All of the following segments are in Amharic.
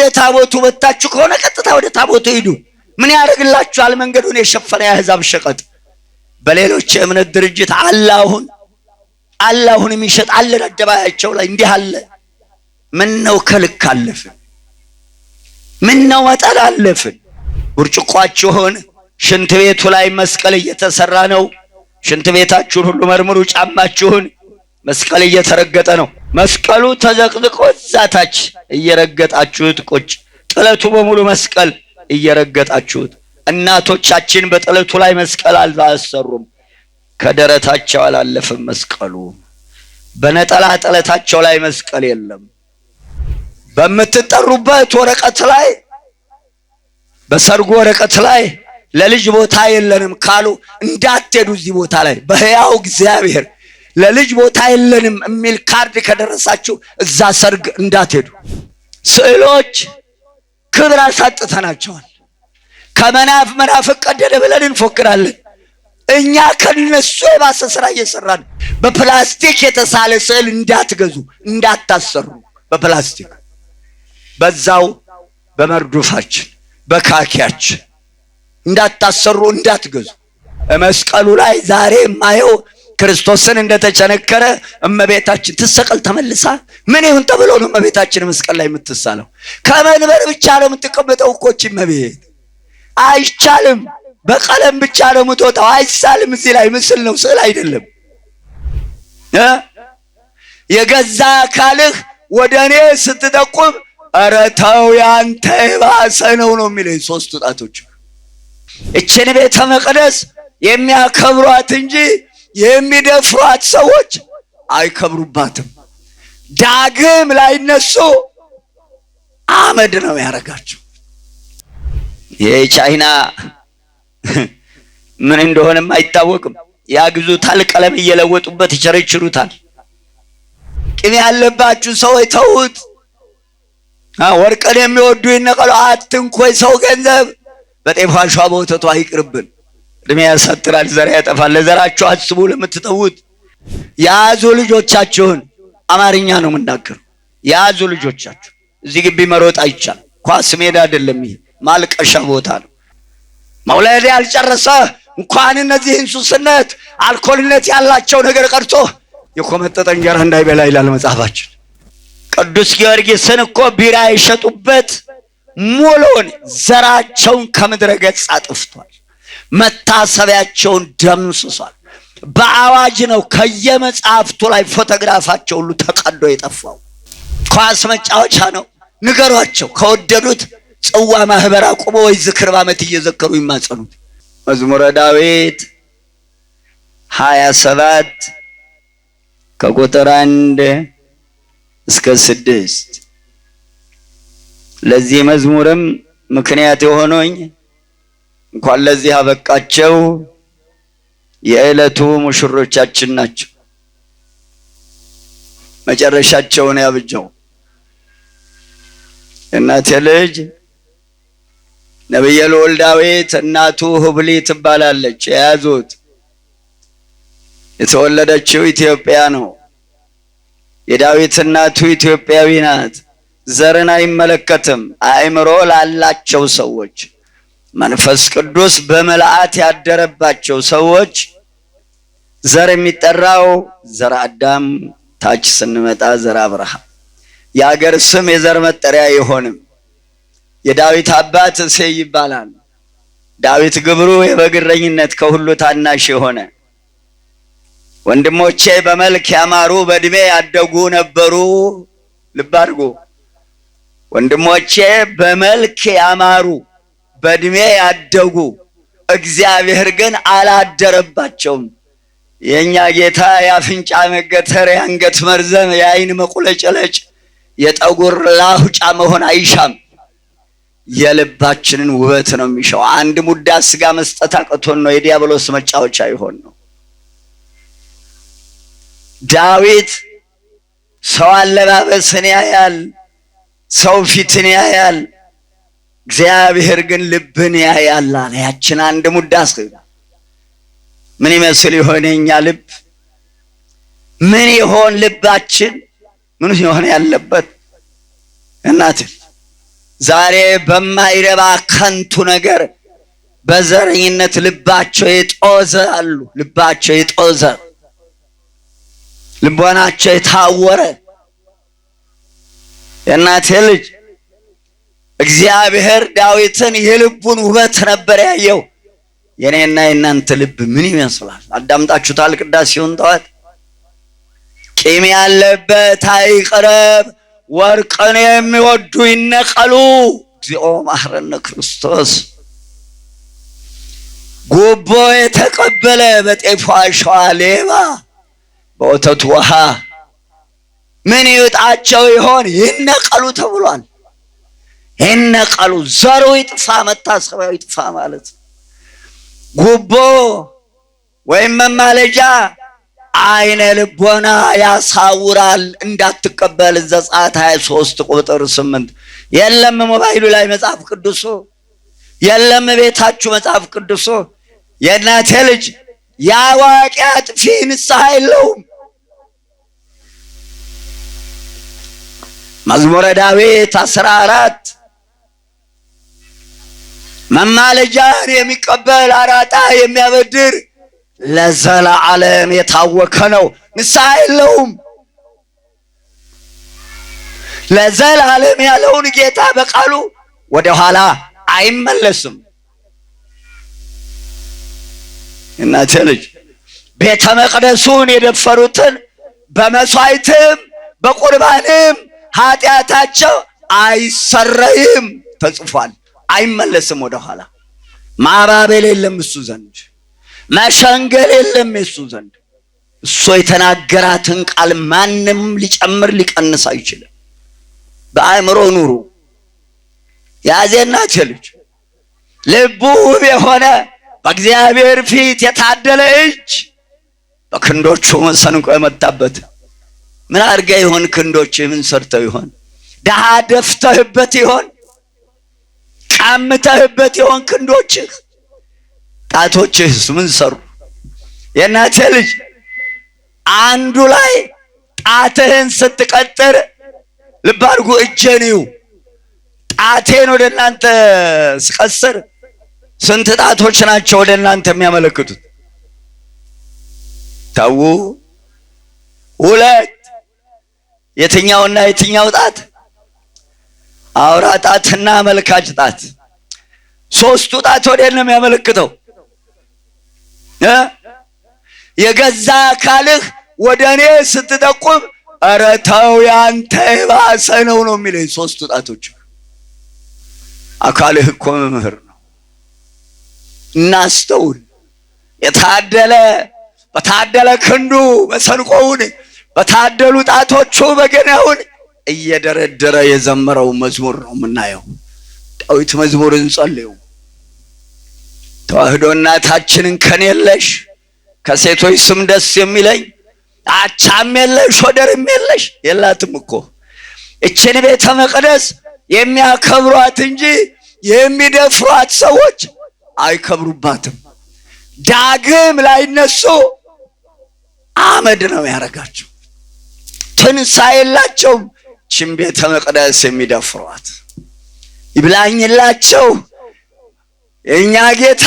ወደ ታቦቱ በታችሁ ከሆነ ቀጥታ ወደ ታቦቱ ሂዱ። ምን ያደርግላችኋል? መንገዱን የሸፈነ የአሕዛብ ሸቀጥ። በሌሎች የእምነት ድርጅት አላሁን የሚሸጥ አለ አደባባያቸው ላይ እንዲህ አለ። ምን ነው ከልክ አለፍን? ምን ነው መጠን አለፍን? ብርጭቋችሁን ሽንት ቤቱ ላይ መስቀል እየተሰራ ነው። ሽንት ቤታችሁን ሁሉ መርምሩ። ጫማችሁን መስቀል እየተረገጠ ነው። መስቀሉ ተዘቅዝቆ ዛታች እየረገጣችሁት ቁጭ፣ ጥለቱ በሙሉ መስቀል እየረገጣችሁት። እናቶቻችን በጥለቱ ላይ መስቀል አልሰሩም፣ ከደረታቸው አላለፈም መስቀሉ። በነጠላ ጥለታቸው ላይ መስቀል የለም። በምትጠሩበት ወረቀት ላይ በሰርጉ ወረቀት ላይ ለልጅ ቦታ የለንም ካሉ እንዳትሄዱ። እዚህ ቦታ ላይ በሕያው እግዚአብሔር ለልጅ ቦታ የለንም የሚል ካርድ ከደረሳችሁ እዛ ሰርግ እንዳትሄዱ። ስዕሎች ክብር አሳጥተናቸዋል። መናፍቅ ቀደደ ብለን እንፎክራለን። እኛ ከነሱ የባሰ ስራ እየሰራን። በፕላስቲክ የተሳለ ስዕል እንዳትገዙ፣ እንዳታሰሩ። በፕላስቲክ በዛው በመርዱፋችን በካኪያችን እንዳታሰሩ፣ እንዳትገዙ። መስቀሉ ላይ ዛሬ ማየው ክርስቶስን እንደተቸነከረ እመቤታችን ትሰቀል ተመልሳ። ምን ይሁን ተብሎ ነው እመቤታችን መስቀል ላይ የምትሳለው? ከመንበር ብቻ ነው የምትቀመጠው እኮ እመቤት። አይቻልም። በቀለም ብቻ ነው የምትወጣው። አይሳልም። እዚህ ላይ ምስል ነው፣ ስዕል አይደለም። የገዛ አካልህ ወደ እኔ ስትጠቁም ኧረ ተው ያንተ የባሰ ነው የሚለው ሶስቱ ጣቶች። እችን ቤተ መቅደስ የሚያከብሯት እንጂ የሚደፍሯት ሰዎች አይከብሩባትም። ዳግም ላይ እነሱ አመድ ነው ያረጋቸው። የቻይና ምን እንደሆነም አይታወቅም። ያግዙታል፣ ቀለም እየለወጡበት ይቸረችሩታል። ቅም ያለባችሁ ሰዎች ተውት። ወርቅን የሚወዱ ይነቀሉ። አትንኮይ ሰው ገንዘብ በጤፍ አሸዋ በወተቱ አይቅርብን። እድሜ ያሳጥራል፣ ዘር ያጠፋል። ለዘራችሁ አስቡ። ለምትተውት ያዙ ልጆቻችሁን። አማርኛ ነው የምናገረው። ያዙ ልጆቻችሁ። እዚህ ግቢ መሮጥ አይቻልም። ኳስ ሜዳ አይደለም፣ ይሄ ማልቀሻ ቦታ ነው። መውለድ ያልጨረሰ እንኳን እነዚህን ሱስነት አልኮልነት ያላቸው ነገር ቀርቶ የኮመጠጠ እንጀራ እንዳይበላ ይላል መጽሐፋችን። ቅዱስ ጊዮርጊስን እኮ ቢራ የሸጡበት ሙሉን ዘራቸውን ከምድረ ገጽ አጥፍቷል። መታሰቢያቸውን ደምስሷል። በአዋጅ ነው ከየመጽሐፍቱ ላይ ፎቶግራፋቸው ሁሉ ተቀዶ የጠፋው። ኳስ መጫወቻ ነው። ንገሯቸው። ከወደዱት ጽዋ ማህበር አቁሞ ወይ ዝክር በዓመት እየዘከሩ ይማጸኑት። መዝሙረ ዳዊት 27 ከቁጥር 1 እስከ 6 ለዚህ መዝሙርም ምክንያት የሆነኝ እንኳን ለዚህ አበቃቸው የዕለቱ ሙሽሮቻችን ናቸው። መጨረሻቸውን ያብጀው። እናቴ ልጅ ነብየ ልዑል ዳዊት እናቱ ሁብሊ ትባላለች። የያዙት የተወለደችው ኢትዮጵያ ነው። የዳዊት እናቱ ኢትዮጵያዊ ናት። ዘርን አይመለከትም። አእምሮ ላላቸው ሰዎች፣ መንፈስ ቅዱስ በመልአት ያደረባቸው ሰዎች ዘር የሚጠራው ዘር አዳም፣ ታች ስንመጣ ዘር አብርሃም። የአገር ስም የዘር መጠሪያ አይሆንም። የዳዊት አባት እሴይ ይባላል። ዳዊት ግብሩ የበግረኝነት ከሁሉ ታናሽ የሆነ ወንድሞቼ በመልክ ያማሩ በእድሜ ያደጉ ነበሩ። ልብ አድርጉ። ወንድሞቼ በመልክ ያማሩ በእድሜ ያደጉ፣ እግዚአብሔር ግን አላደረባቸውም። የኛ ጌታ የአፍንጫ መገተር፣ የአንገት መርዘም፣ የአይን መቁለጨለጭ፣ የጠጉር ላሁጫ መሆን አይሻም። የልባችንን ውበት ነው የሚሻው። አንድ ሙዳ ስጋ መስጠት አቅቶን ነው የዲያብሎስ መጫወቻ ይሆን ነው። ዳዊት ሰው አለባበስን ያያል፣ ሰው ፊትን ያያል፣ እግዚአብሔር ግን ልብን ያያል አለ። ያችን አንድ ሙዳ ስጋ ምን ይመስል ይሆን የኛ ልብ? ምን ይሆን ልባችን? ምን ይሆን ያለበት? እናት ዛሬ በማይረባ ከንቱ ነገር በዘረኝነት ልባቸው የጦዘ አሉ። ልባቸው የጦዘ ልቦናቸው የታወረ የእናቴ ልጅ እግዚአብሔር ዳዊትን የልቡን ውበት ነበር ያየው። የኔና የእናንተ ልብ ምን ይመስላል? አዳምጣችሁታል? ቅዳሴውን ጠዋት ቂም ያለበት አይቅረብ፣ ወርቅን የሚወዱ ይነቀሉ። እግዚኦ መሐረነ ክርስቶስ። ጉቦ የተቀበለ በጤፉ አሸዋ ሌባ በወተቱ ውሃ ምን ይውጣቸው ይሆን? ይነቀሉ ተብሏል። ይነቀሉ፣ ዘሩ ይጥፋ፣ መታሰቢያው ይጥፋ ማለት ነው። ጉቦ ወይም መማለጃ አይነ ልቦና ያሳውራል። እንዳትቀበል ዘጸአት 23 ቁጥር 8። የለም ሞባይሉ ላይ መጽሐፍ ቅዱሱ፣ የለም ቤታችሁ መጽሐፍ ቅዱሱ። የእናቴ ልጅ የአዋቂ አጥፊ ንስሐ የለውም። መዝሙረ ዳዊት 14 መማለጃን የሚቀበል አራጣ የሚያበድር ለዘላለም የታወከ ነው፣ ንስሐ የለውም። ለዘላለም ያለውን ጌታ በቃሉ ወደ ኋላ አይመለስም። እናቴ ልጅ ቤተ መቅደሱን የደፈሩትን በመስዋዕትም በቁርባንም ኃጢአታቸው አይሰረይም ተጽፏል። አይመለስም ወደ ኋላ። ማባበል የለም እሱ ዘንድ፣ መሸንገል የለም እሱ ዘንድ። እሱ የተናገራትን ቃል ማንም ሊጨምር ሊቀንስ አይችልም። በአእምሮ ኑሩ። ያዜናት ልጅ ልቡ ውብ የሆነ በእግዚአብሔር ፊት የታደለ እጅ በክንዶቹ መሰንቆ የመታበት። ምን አድርገህ ይሆን? ክንዶች ምን ሰርተው ይሆን? ደሃ ደፍተህበት ይሆን? ቀምተህበት ይሆን? ክንዶችህ ጣቶችህስ ምን ሰሩ? የእናቴ ልጅ አንዱ ላይ ጣትህን ስትቀጥር ልብ አድርጉ። እጄን ይው ጣቴን ወደ እናንተ ስቀስር ስንት ጣቶች ናቸው ወደ እናንተ የሚያመለክቱት? ታው ሁለት። የትኛውና የትኛው ጣት? አውራ ጣትና መልካች ጣት። ሶስቱ ጣት ወደ እነ የሚያመለክተው የገዛ አካልህ ወደ እኔ ስትጠቁም ኧረ ተው ያንተ ባሰ ነው የሚለኝ። ሶስቱ ጣቶች አካልህ እኮ መምህር ነው። እናስተውል። የታደለ በታደለ ክንዱ መሰንቆውን በታደሉ ጣቶቹ በገናውን እየደረደረ የዘመረው መዝሙር ነው የምናየው። ዳዊት መዝሙርን ጸልዩ። ተዋህዶ እናታችንን ከኔ የለሽ ከሴቶች ስም ደስ የሚለኝ አቻም የለሽ ወደርም የለሽ የላትም እኮ። እችን ቤተ መቅደስ የሚያከብሯት እንጂ የሚደፍሯት ሰዎች አይከብሩባትም። ዳግም ላይነሱ አመድ ነው ያረጋቸው። ትንሣኤ የላቸውም። እችን ቤተ መቅደስ የሚደፍሯት ይብላኝላቸው። የእኛ ጌታ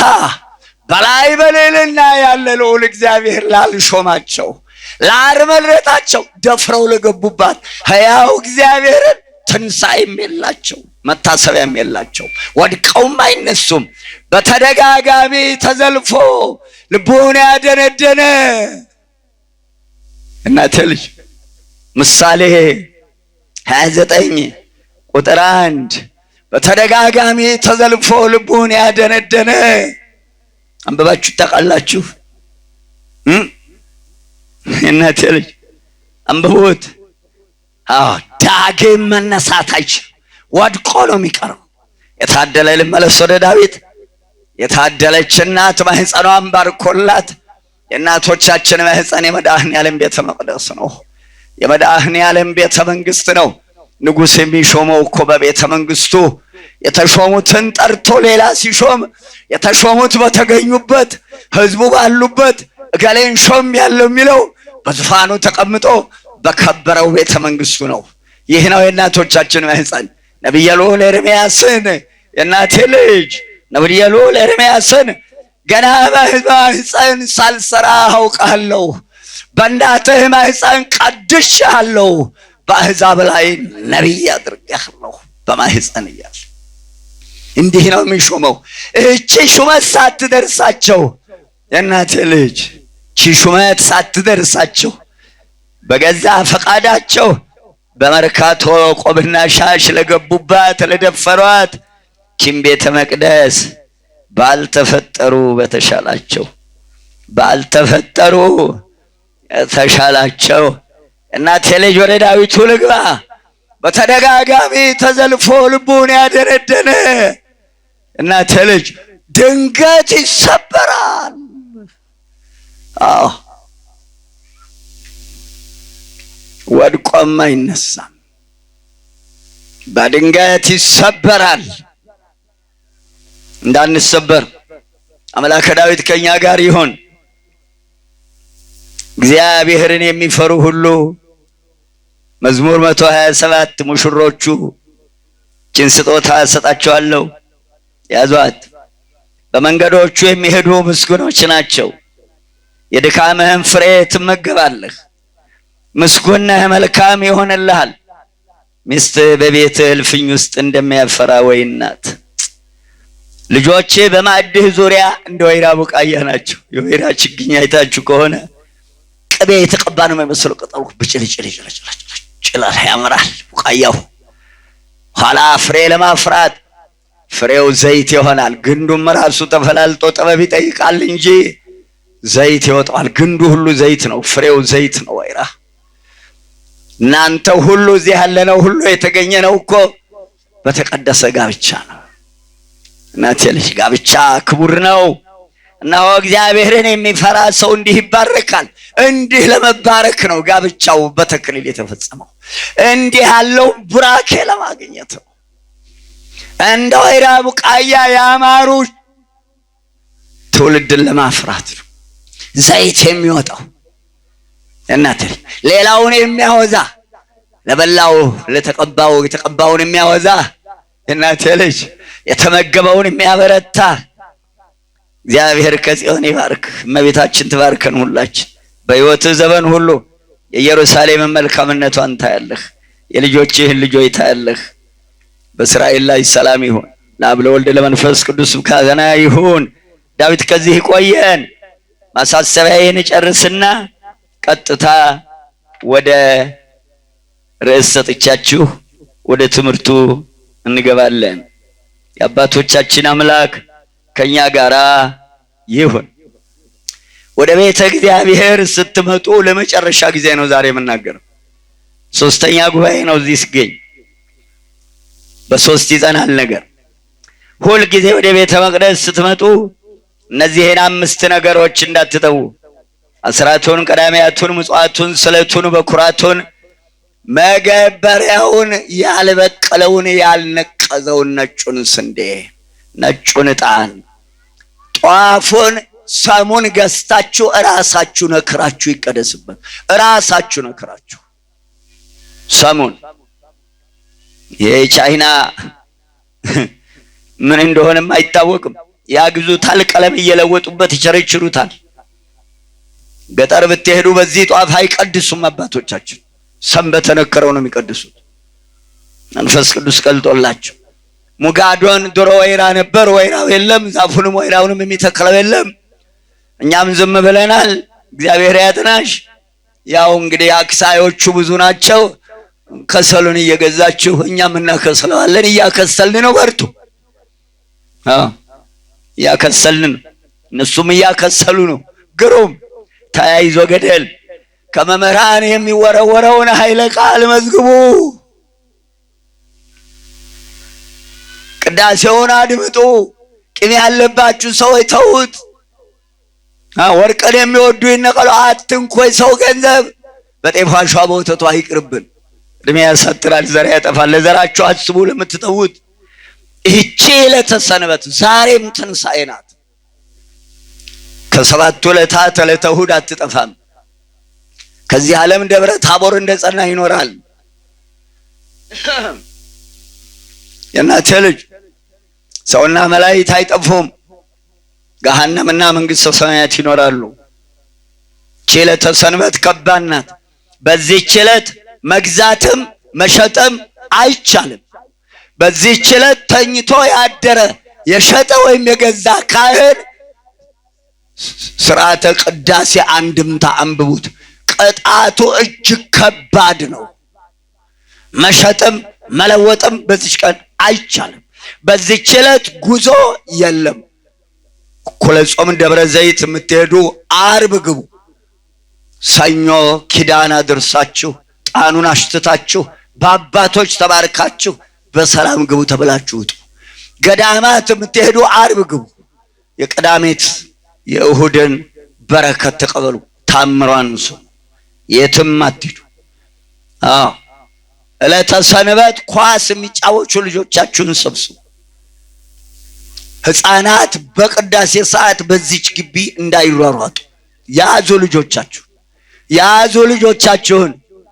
በላይ በልዕልና ያለ ልዑል እግዚአብሔር ላልሾማቸው ላልመረጣቸው ደፍረው ለገቡባት ሕያው እግዚአብሔርን ትንሣኤም የላቸው መታሰቢያም የላቸው። ወድቀውም አይነሱም። በተደጋጋሚ ተዘልፎ ልቡን ያደነደነ እናቴ ልጅ ምሳሌ 29 ቁጥር 1 በተደጋጋሚ ተዘልፎ ልቡን ያደነደነ አንበባችሁ ታውቃላችሁ? እናቴ ልጅ አንብቡት። ዳግም መነሳት አይችልም። ወድቆ ነው የሚቀረው። የታደለ ልመለስ ወደ ዳዊት። የታደለች እናት ማህፀኗን ባርኮላት። የእናቶቻችን ማህፀን የመድኃኔዓለም ቤተ መቅደስ ነው። የመድኃኔዓለም ቤተ መንግስት ነው። ንጉሥ የሚሾመው እኮ በቤተ መንግስቱ የተሾሙትን ጠርቶ ሌላ ሲሾም የተሾሙት በተገኙበት ህዝቡ ባሉበት እገሌን ሾም ያለው የሚለው በዙፋኑ ተቀምጦ በከበረው ቤተ መንግስቱ ነው። ይህ ነው የእናቶቻችን ማህፀን። ነቢየ ልዑል ኤርምያስን የእናቴ ልጅ ነቢየ ልዑል ኤርምያስን ገና በማኅፀን ሳልሰራ አውቃለሁ፣ በእናትህ ማኅፀን ቀድሼሃለሁ፣ በአሕዛብ ላይ ነቢይ አድርጌሃለሁ በማኅፀን እያለ እንዲህ ነው የሚሾመው። እቺ ሹመት ሳትደርሳቸው የእናቴ ልጅ እቺ ሹመት ሳትደርሳቸው በገዛ ፈቃዳቸው በመርካቶ ቆብና ሻሽ ለገቡባት ለደፈሯት ኪም ቤተ መቅደስ ባልተፈጠሩ በተሻላቸው ባልተፈጠሩ ተሻላቸው። እናቴ ልጅ ወደ ዳዊቱ ልግባ። በተደጋጋሚ ተዘልፎ ልቡን ያደነደነ እናቴ ልጅ ድንገት ይሰበራል። ወድቆም አይነሳም፣ በድንገት ይሰበራል። እንዳንሰበር አምላከ ዳዊት ከኛ ጋር ይሁን። እግዚአብሔርን የሚፈሩ ሁሉ መዝሙር 127 ሙሽሮቹ ችን ስጦታ ሰጣቸዋለሁ ያዟት፣ በመንገዶቹ የሚሄዱ ምስጉኖች ናቸው። የድካምህን ፍሬ ትመገባለህ፣ ምስጉን ነህ፣ መልካም ይሆንልሃል። ሚስት በቤትህ እልፍኝ ውስጥ እንደሚያፈራ ወይን ናት። ልጆቼ በማዕድህ ዙሪያ እንደ ወይራ ቡቃያ ናቸው። የወይራ ችግኝ አይታችሁ ከሆነ ቅቤ የተቀባ ነው የሚመስለው። ቅጠሉ ብጭልጭልጭልጭልጭልጭ ያምራል ቡቃያው። ኋላ ፍሬ ለማፍራት ፍሬው ዘይት ይሆናል። ግንዱም ራሱ ተፈላልጦ ጥበብ ይጠይቃል እንጂ ዘይት ይወጣዋል። ግንዱ ሁሉ ዘይት ነው፣ ፍሬው ዘይት ነው ወይራ። እናንተ ሁሉ እዚህ ያለነው ሁሉ የተገኘ ነው እኮ በተቀደሰ ጋብቻ ነው። እናቴ ልጅ ጋብቻ ክቡር ነው። እነሆ እግዚአብሔርን የሚፈራ ሰው እንዲህ ይባረካል። እንዲህ ለመባረክ ነው ጋብቻው በተክሊል የተፈጸመው። እንዲህ ያለው ቡራኬ ለማግኘት ነው። እንደ ወይራ ቡቃያ ያማሩ ትውልድን ለማፍራት ነው ዘይት የሚወጣው። እናቴ ሌላውን የሚያወዛ ለበላው ለተቀባው የተቀባውን የሚያወዛ እናቴ ልጅ የተመገበውን የሚያበረታ እግዚአብሔር ከጽዮን ይባርክ። እመቤታችን ትባርከን። ሁላችን በሕይወትህ ዘመን ሁሉ የኢየሩሳሌምን መልካምነቷን ታያለህ፣ የልጆችህን ልጆች ታያለህ። በእስራኤል ላይ ሰላም ይሁን። ለአብ ለወልድ ለመንፈስ ቅዱስ ምስጋና ይሁን። ዳዊት ከዚህ ይቆየን። ማሳሰቢያዬን ጨርስና ቀጥታ ወደ ርዕስ ሰጥቻችሁ ወደ ትምህርቱ እንገባለን። የአባቶቻችን አምላክ ከኛ ጋራ ይሁን። ወደ ቤተ እግዚአብሔር ስትመጡ ለመጨረሻ ጊዜ ነው ዛሬ የምናገረው። ሶስተኛ ጉባኤ ነው እዚህ ሲገኝ። በሶስት ይጸናል ነገር። ሁል ጊዜ ወደ ቤተ መቅደስ ስትመጡ እነዚህን 5 ነገሮች እንዳትተዉ። አስራቱን፣ ቀዳሚያቱን፣ ምጽዋቱን፣ ስለቱን፣ በኩራቱን፣ መገበሪያውን፣ ያልበቀለውን ያልነቀዘውን ነጩን ስንዴ፣ ነጩን ዕጣን፣ ጧፉን፣ ሰሙን ገዝታችሁ እራሳችሁ ነክራችሁ ይቀደስበት። እራሳችሁ ነክራችሁ ሰሙን። የቻይና ምን እንደሆነም አይታወቅም። ያግዙታል፣ ቀለም እየለወጡበት ይቸረችሩታል። ገጠር ብትሄዱ በዚህ ጧፍ አይቀድሱም አባቶቻችን። ሰም በተነከረው ነው የሚቀድሱት። መንፈስ ቅዱስ ቀልጦላቸው። ሙጋዶን ድሮ ወይራ ነበር፣ ወይራው የለም። ዛፉንም ወይራውንም የሚተክለው የለም። እኛም ዝም ብለናል። እግዚአብሔር ያጥናሽ። ያው እንግዲህ አክሳዮቹ ብዙ ናቸው። ከሰሉን እየገዛችሁ እኛም እናከስለዋለን። እያከሰልን ነው። በርቱ። እያከሰልን ነው። እነሱም እያከሰሉ ነው። ግሩም ተያይዞ ገደል። ከመምህራን የሚወረወረውን ኃይለ ቃል መዝግቡ። ቅዳሴውን አድምጡ። ቅኔ ያለባችሁ ሰዎች ተዉት። ወርቅን የሚወዱ ይነቀሉ። አትንኩ ሰው ገንዘብ። በጤፍ አሸዋ በወተቱ አይቅርብን። እድሜ ያሳጥራል፣ ዘር ያጠፋል። ለዘራችሁ አስቡ ለምትተዉት። ይህቺ ዕለተ ሰንበት ዛሬም ትንሣኤ ናት። ከሰባቱ ዕለታት ዕለተ እሑድ አትጠፋም። ከዚህ ዓለም ደብረ ታቦር እንደ ጸና ይኖራል። የእናቴ ልጅ ሰውና መላእክት አይጠፉም፣ ገሃነምና መንግሥተ ሰማያት ይኖራሉ። ዕለተ ሰንበት ከባድ ናት። በዚህች ዕለት መግዛትም መሸጥም አይቻልም። በዚህች ዕለት ተኝቶ ያደረ የሸጠ ወይም የገዛ ካህን ሥርዓተ ቅዳሴ አንድምታ አንብቡት። ቅጣቱ እጅግ ከባድ ነው። መሸጥም መለወጥም በዚህች ቀን አይቻልም። በዚህች ዕለት ጉዞ የለም። እኩለ ጾም ደብረ ዘይት የምትሄዱ ዓርብ ግቡ። ሰኞ ኪዳን አድርሳችሁ ጣኑን አሽትታችሁ በአባቶች ተባርካችሁ በሰላም ግቡ ተብላችሁ ውጡ። ገዳማት የምትሄዱ ዓርብ ግቡ። የቅዳሜት የእሁድን በረከት ተቀበሉ። ታምሯን ስሙ። የትም አትሄዱ። ዕለተ ሰንበት ኳስ የሚጫወቱ ልጆቻችሁን ሰብስቡ። ሕፃናት በቅዳሴ ሰዓት በዚች ግቢ እንዳይሯሯጡ ያዙ። ያዙ ልጆቻችሁን።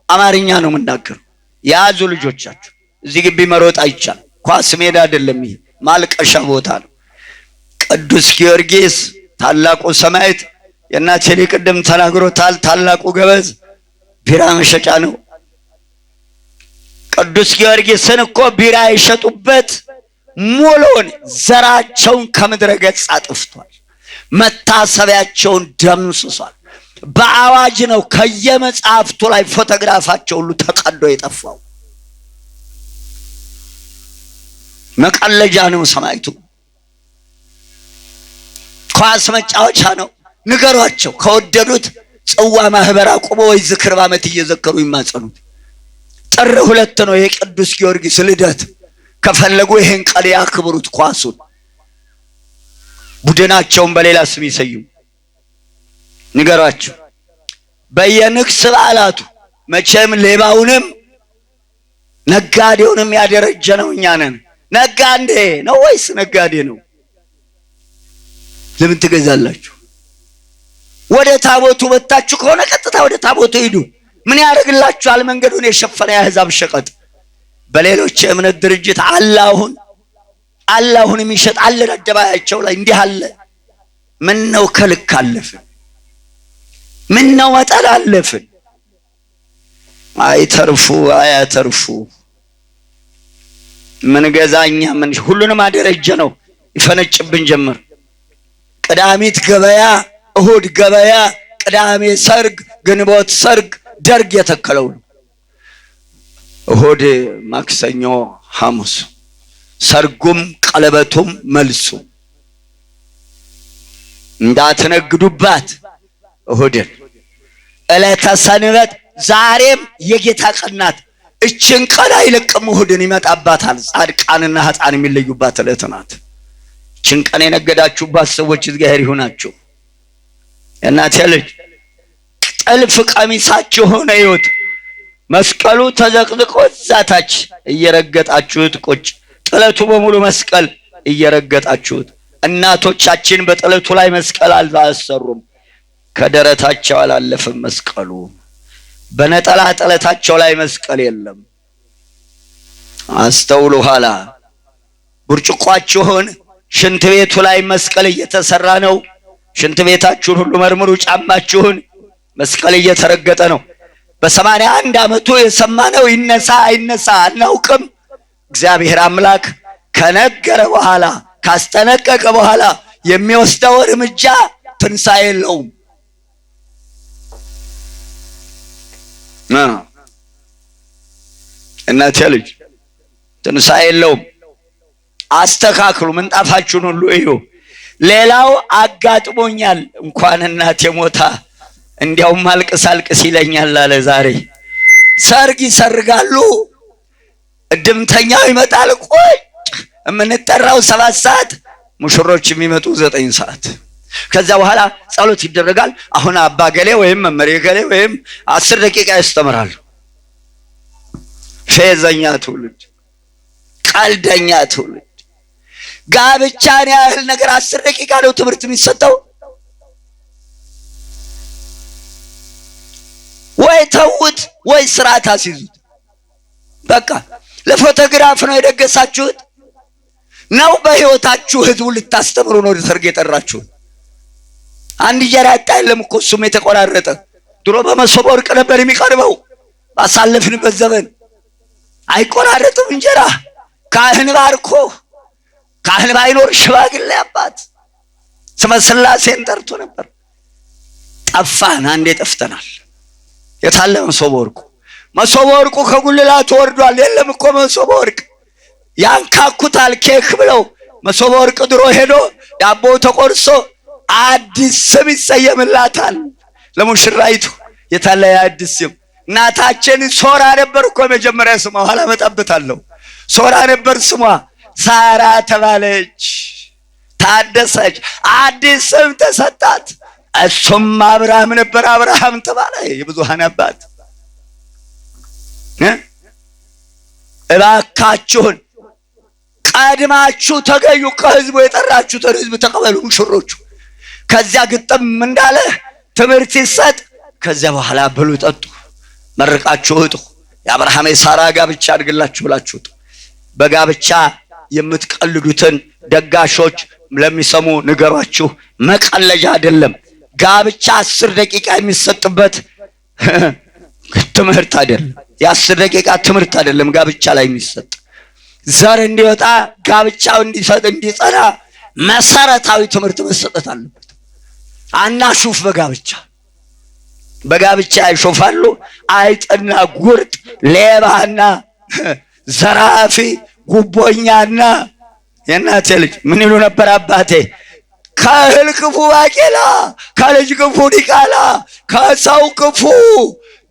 አማርኛ ነው የምናገረው። ያዙ ልጆቻችሁ። እዚህ ግቢ መሮጥ አይቻልም። ኳስ ሜዳ አይደለም። ይሄ ማልቀሻ ቦታ ነው። ቅዱስ ጊዮርጊስ ታላቁ ሰማዕት የእናቴ ልጅ ቅድም ተናግሮታል። ታላቁ ገበዝ ቢራ መሸጫ ነው። ቅዱስ ጊዮርጊስን እኮ ቢራ የሸጡበት ሙሉውን ዘራቸውን ከምድረ ገጽ አጥፍቷል። መታሰቢያቸውን ደምስሷል። በአዋጅ ነው ከየመጽሐፍቱ ላይ ፎቶግራፋቸው ሁሉ ተቀዶ የጠፋው። መቀለጃ ነው ሰማዕቱ። ኳስ መጫወቻ ነው። ንገሯቸው። ከወደዱት ጽዋ ማህበር አቁሞ ወይ ዝክር በዓመት እየዘከሩ ይማጸኑት። ጥር 2 ነው የቅዱስ ጊዮርጊስ ልደት። ከፈለጉ ይሄን ቀን ያክብሩት። ኳሱን ቡድናቸውን በሌላ ስም ይሰይሙ። ንገሯቸው። በየንግስ በዓላቱ መቼም ሌባውንም ነጋዴውንም ያደረጀ ነው እኛ ነን። ነጋዴ ነው ወይስ ነጋዴ ነው? ለምን ትገዛላችሁ? ወደ ታቦቱ ወጣችሁ ከሆነ ቀጥታ ወደ ታቦቱ ሂዱ። ምን ያደርግላችኋል? መንገዱን የሸፈነ የአሕዛብ ሸቀጥ። በሌሎች የእምነት ድርጅት አላሁን የሚሸጥ አለ አደባባያቸው ላይ እንዲህ አለ። ምን ነው ከልክ አለፍን? ምን ነው መጠን አለፍን? አይተርፉ አያተርፉ። ምን ገዛኛ ምን ሁሉንም አደረጀ ነው። ይፈነጭብን ጀመር። ቅዳሜት ገበያ፣ እሁድ ገበያ፣ ቅዳሜ ሰርግ፣ ግንቦት ሰርግ ደርግ የተከለው ነው። እሁድ ማክሰኞ ሐሙስ ሰርጉም ቀለበቱም መልሱ። እንዳትነግዱባት እሁድን። ዕለተ ሰንበት ዛሬም የጌታ ቀን ናት። እችን ቀን አይለቅም። እሁድን ይመጣባታል። ጻድቃንና ኃጥአን የሚለዩባት ዕለት ናት። እችን ቀን የነገዳችሁባት ሰዎች እግዚአብሔር ይሁናችሁ። የእናቴ ልጅ ጥልፍ ቀሚሳችሁን እዩት። መስቀሉ ተዘቅዝቆ ዛታች እየረገጣችሁት ቁጭ። ጥለቱ በሙሉ መስቀል እየረገጣችሁት። እናቶቻችን በጥለቱ ላይ መስቀል አልሰሩም። ከደረታቸው አላለፈም መስቀሉ። በነጠላ ጥለታቸው ላይ መስቀል የለም። አስተውሉ። ኋላ ብርጭቋችሁን ሽንት ቤቱ ላይ መስቀል እየተሰራ ነው። ሽንት ቤታችሁን ሁሉ መርምሩ። ጫማችሁን መስቀል እየተረገጠ ነው። በ81 ዓመቱ የሰማነው ይነሳ አይነሳ አናውቅም። እግዚአብሔር አምላክ ከነገረ በኋላ ካስጠነቀቀ በኋላ የሚወስደው እርምጃ ትንሣኤ የለውም። እናቴ ልጅ ትንሣኤ የለውም። አስተካክሉ። ምንጣፋችሁን ሁሉ እዩ። ሌላው አጋጥሞኛል። እንኳን እናቴ ሞታ እንዲያውም አልቅስ ይለኛል አለ። ዛሬ ሰርግ ይሰርጋሉ። እድምተኛው ይመጣል። ቆይ የምንጠራው 7 ሰዓት፣ ሙሽሮች የሚመጡ 9 ሰዓት። ከዛ በኋላ ጸሎት ይደረጋል። አሁን አባ ገሌ ወይም መመሬ ገሌ ወይም 10 ደቂቃ ያስተምራሉ። ፌዘኛ ትውልድ፣ ቀልደኛ ትውልድ። ጋብቻን ያህል ነገር 10 ደቂቃ ነው ትምህርት የሚሰጠው። ወይ ተውት ወይ ስርዓት አስይዙት። በቃ ለፎቶግራፍ ነው የደገሳችሁት። ነው በህይወታችሁ ህዝቡ ልታስተምሩ ነው ሰርግ የጠራችሁ? አንድ እንጀራ ያጣ የለም እኮ እሱም የተቆራረጠ። ድሮ በመሶበ ወርቅ ነበር የሚቀርበው። ባሳለፍንበት ዘመን አይቆራረጥም እንጀራ። ካህን ባርኮ፣ ካህን ባይኖር ሽማግሌ አባት ስመ ሥላሴን ጠርቶ ነበር። ጠፋን፣ አንዴ ጠፍተናል። የታለ መሶበ ወርቁ? መሶበ ወርቁ ከጉልላቱ ወርዷል። የለም እኮ መሶበ ወርቅ። ያንካኩታል ኬክ ብለው። መሶበ ወርቅ ድሮ ሄዶ ዳቦ ተቆርሶ አዲስ ስም ይሰየምላታል ለሙሽራይቱ። የታለ አዲስ ስም? እናታችን ሶራ ነበር እኮ መጀመሪያ ስሟ፣ ኋላ መጣበታለሁ። ሶራ ነበር ስሟ። ሳራ ተባለች፣ ታደሰች፣ አዲስ ስም ተሰጣት። እሱም አብርሃም ነበር፣ አብርሃም ተባለ። የብዙሃን አባት። እባካችሁን ቀድማችሁ ተገኙ። ከህዝቡ የጠራችሁትን ህዝብ ተቀበሉ ሙሽሮቹ። ከዚያ ግጥም እንዳለ ትምህርት ይሰጥ። ከዚያ በኋላ ብሉ ጠጡ፣ መርቃችሁ እጡ። የአብርሃም የሳራ ጋብቻ አድርግላችሁ ብላችሁ እጡ። በጋብቻ የምትቀልዱትን ደጋሾች ለሚሰሙ ንገሯችሁ። መቀለጃ አይደለም። ጋብቻ 10 ደቂቃ የሚሰጥበት ትምህርት አይደለም። የ10 ደቂቃ ትምህርት አይደለም ጋብቻ ላይ የሚሰጥ። ዘር እንዲወጣ ጋብቻው እንዲሰጥ እንዲጸና መሰረታዊ ትምህርት መሰጠት አለበት። አናሹፍ በጋብቻ ያሾፋሉ። አይጥና ጉርጥ፣ ሌባና ዘራፊ፣ ጉቦኛና የእናቴ ልጅ ምን ይሉ ነበር አባቴ? ከእህል ክፉ ባቄላ፣ ከልጅ ክፉ ዲቃላ፣ ከሰው ክፉ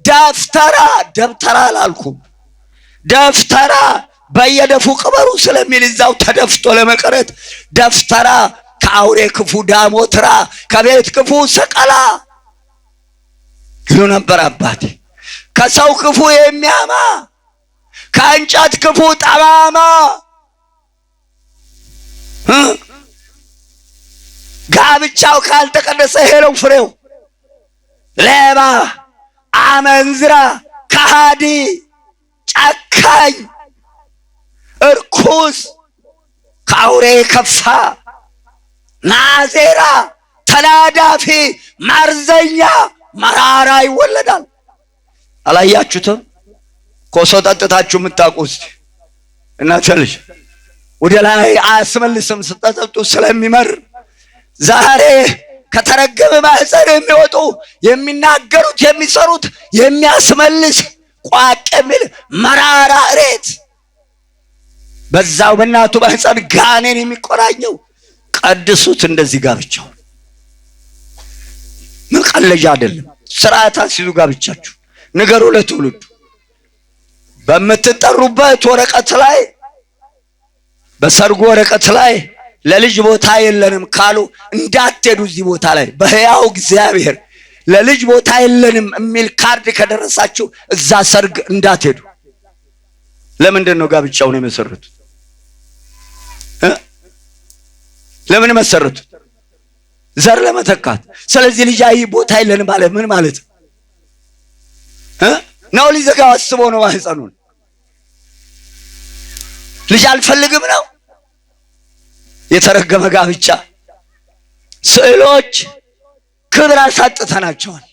ደፍተራ። ደብተራ አላልኩም፣ ደፍተራ። በየደፉ ቅበሩ ስለሚል እዛው ተደፍቶ ለመቅረት ደፍተራ። ከአውሬ ክፉ ዳሞትራ፣ ከቤት ክፉ ሰቀላ ይሉ ነበር አባቴ። ከሰው ክፉ የሚያማ፣ ከእንጨት ክፉ ጠማማ። ጋብቻው ካልተቀደሰ ይሄ ነው ፍሬው። ሌባ፣ አመንዝራ፣ ከሃዲ፣ ጨካኝ፣ እርኩስ፣ ከአውሬ ከፋ፣ ናዜራ፣ ተላዳፊ፣ መርዘኛ፣ መራራ ይወለዳል። አላያችሁትም? ኮሶ ጠጥታችሁ የምታውቁ እስቲ እናንተ ልጅ ወደ ላይ አያስመልስም ስትጠጡ ስለሚመር። ዛሬ ከተረገመ ማህፀን የሚወጡ የሚናገሩት የሚሰሩት የሚያስመልስ ቋቅ የሚል መራራ እሬት በዛው በእናቱ ማህፀን ጋኔን የሚቆራኘው። ቀድሱት እንደዚህ ጋብቻው መቀለጃ አይደለም። ስርዓት አስይዙ ጋብቻችሁ። ንገሩ ለትውልዱ። በምትጠሩበት ወረቀት ላይ በሰርጉ ወረቀት ላይ ለልጅ ቦታ የለንም ካሉ እንዳትሄዱ። እዚህ ቦታ ላይ በሕያው እግዚአብሔር ለልጅ ቦታ የለንም የሚል ካርድ ከደረሳችሁ እዛ ሰርግ እንዳትሄዱ። ለምንድን ነው ጋብቻውን የመሰረቱት? ለምን መሰረቱት? ዘር ለመተካት። ስለዚህ ልጅ ቦታ የለንም ማለት ምን ማለት ነው? ሊዘጋው አስቦ ነው ማህፀኑን። ልጅ አልፈልግም ነው። የተረገመ ጋብቻ። ስዕሎች ክብር አሳጥተናቸዋል።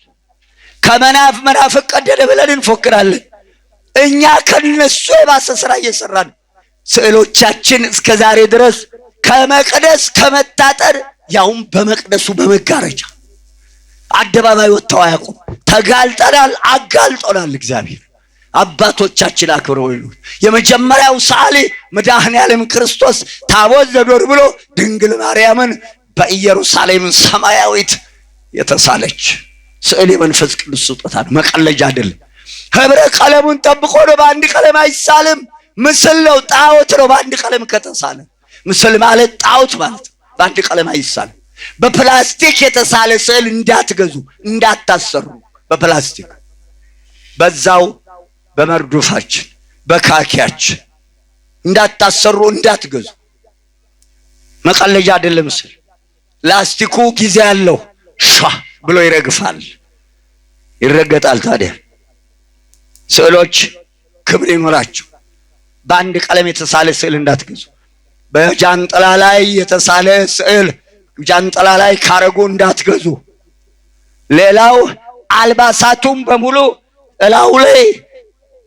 ከመናፍቅ ቀደደ ብለን እንፎክራለን። እኛ ከነሱ የባሰ ስራ እየሰራን። ስዕሎቻችን እስከ ዛሬ ድረስ ከመቅደስ ከመታጠር ያውም በመቅደሱ በመጋረጃ አደባባይ ወጥተው አያውቁም። ተጋልጠናል፣ አጋልጦናል እግዚአብሔር። አባቶቻችን አክብረው ይሉት የመጀመሪያው ሰዓሊ መድኃኔዓለም ክርስቶስ ታቦት ዘዶር ብሎ ድንግል ማርያምን በኢየሩሳሌም ሰማያዊት የተሳለች ስዕል የመንፈስ ቅዱስ ስጦታ ነው፣ መቀለጃ አይደለም። ህብረ ቀለሙን ጠብቆ ነው። በአንድ ቀለም አይሳልም። ምስል ነው፣ ጣዖት ነው። በአንድ ቀለም ከተሳለ ምስል ማለት ጣዖት ማለት በአንድ ቀለም አይሳልም። በፕላስቲክ የተሳለ ስዕል እንዳትገዙ፣ እንዳታሰሩ። በፕላስቲክ በዛው በመርዱፋችን በካኪያችን እንዳታሰሩ፣ እንዳትገዙ። መቀለጃ አይደለም ምስል። ላስቲኩ ጊዜ ያለው ሻ ብሎ ይረግፋል፣ ይረገጣል። ታዲያ ስዕሎች ክብር ይኖራቸው። በአንድ ቀለም የተሳለ ስዕል እንዳትገዙ። በጃንጥላ ላይ የተሳለ ስዕል ጃንጥላ ላይ ካረጉ እንዳትገዙ። ሌላው አልባሳቱም በሙሉ እላው ላይ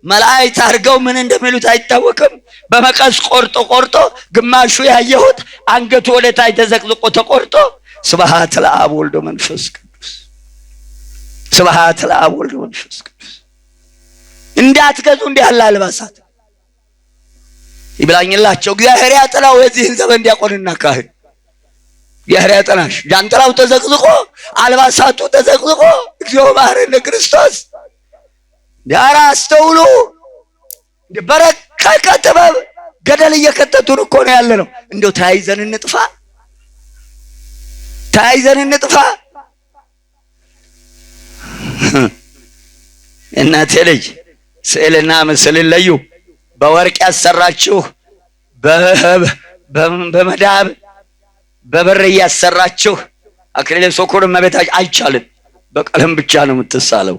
መላእክት አድርገው ምን እንደሚሉት አይታወቅም። በመቀስ ቆርጦ ግማሹ ያየሁት አንገቱ ወደ ታች ተዘቅዝቆ ተቆርጦ ስብሐት ለአብ ወልድ መንፈስ ቅዱስ፣ ስብሐት ለአብ ወልድ መንፈስ ቅዱስ። እንዳትገዙ እንዲህ ያለ አልባሳት ይብላኝላቸው። እግዚአብሔር ያጥላው የዚህን ዘመን ዲያቆንና ካህን እግዚአብሔር ያጥላሽ። ጃንጥላው ተዘቅዝቆ አልባሳቱ ተዘቅዝቆ እግዚኦ መሐረነ ክርስቶስ። ዳራ አስተውሉ። በረከከ ጥበብ ገደል እየከተቱን እኮ ነው ያለ ነው። እንደው ተያይዘን እንጥፋ፣ ተያይዘን እንጥፋ። እናቴ ልጅ ስዕልና ምስልን ለዩ። በወርቅ ያሰራችሁ በመዳብ በብር ያሰራችሁ አክሊለ ሦኮር እመቤታችን አይቻልም። በቀለም ብቻ ነው የምትሳለው።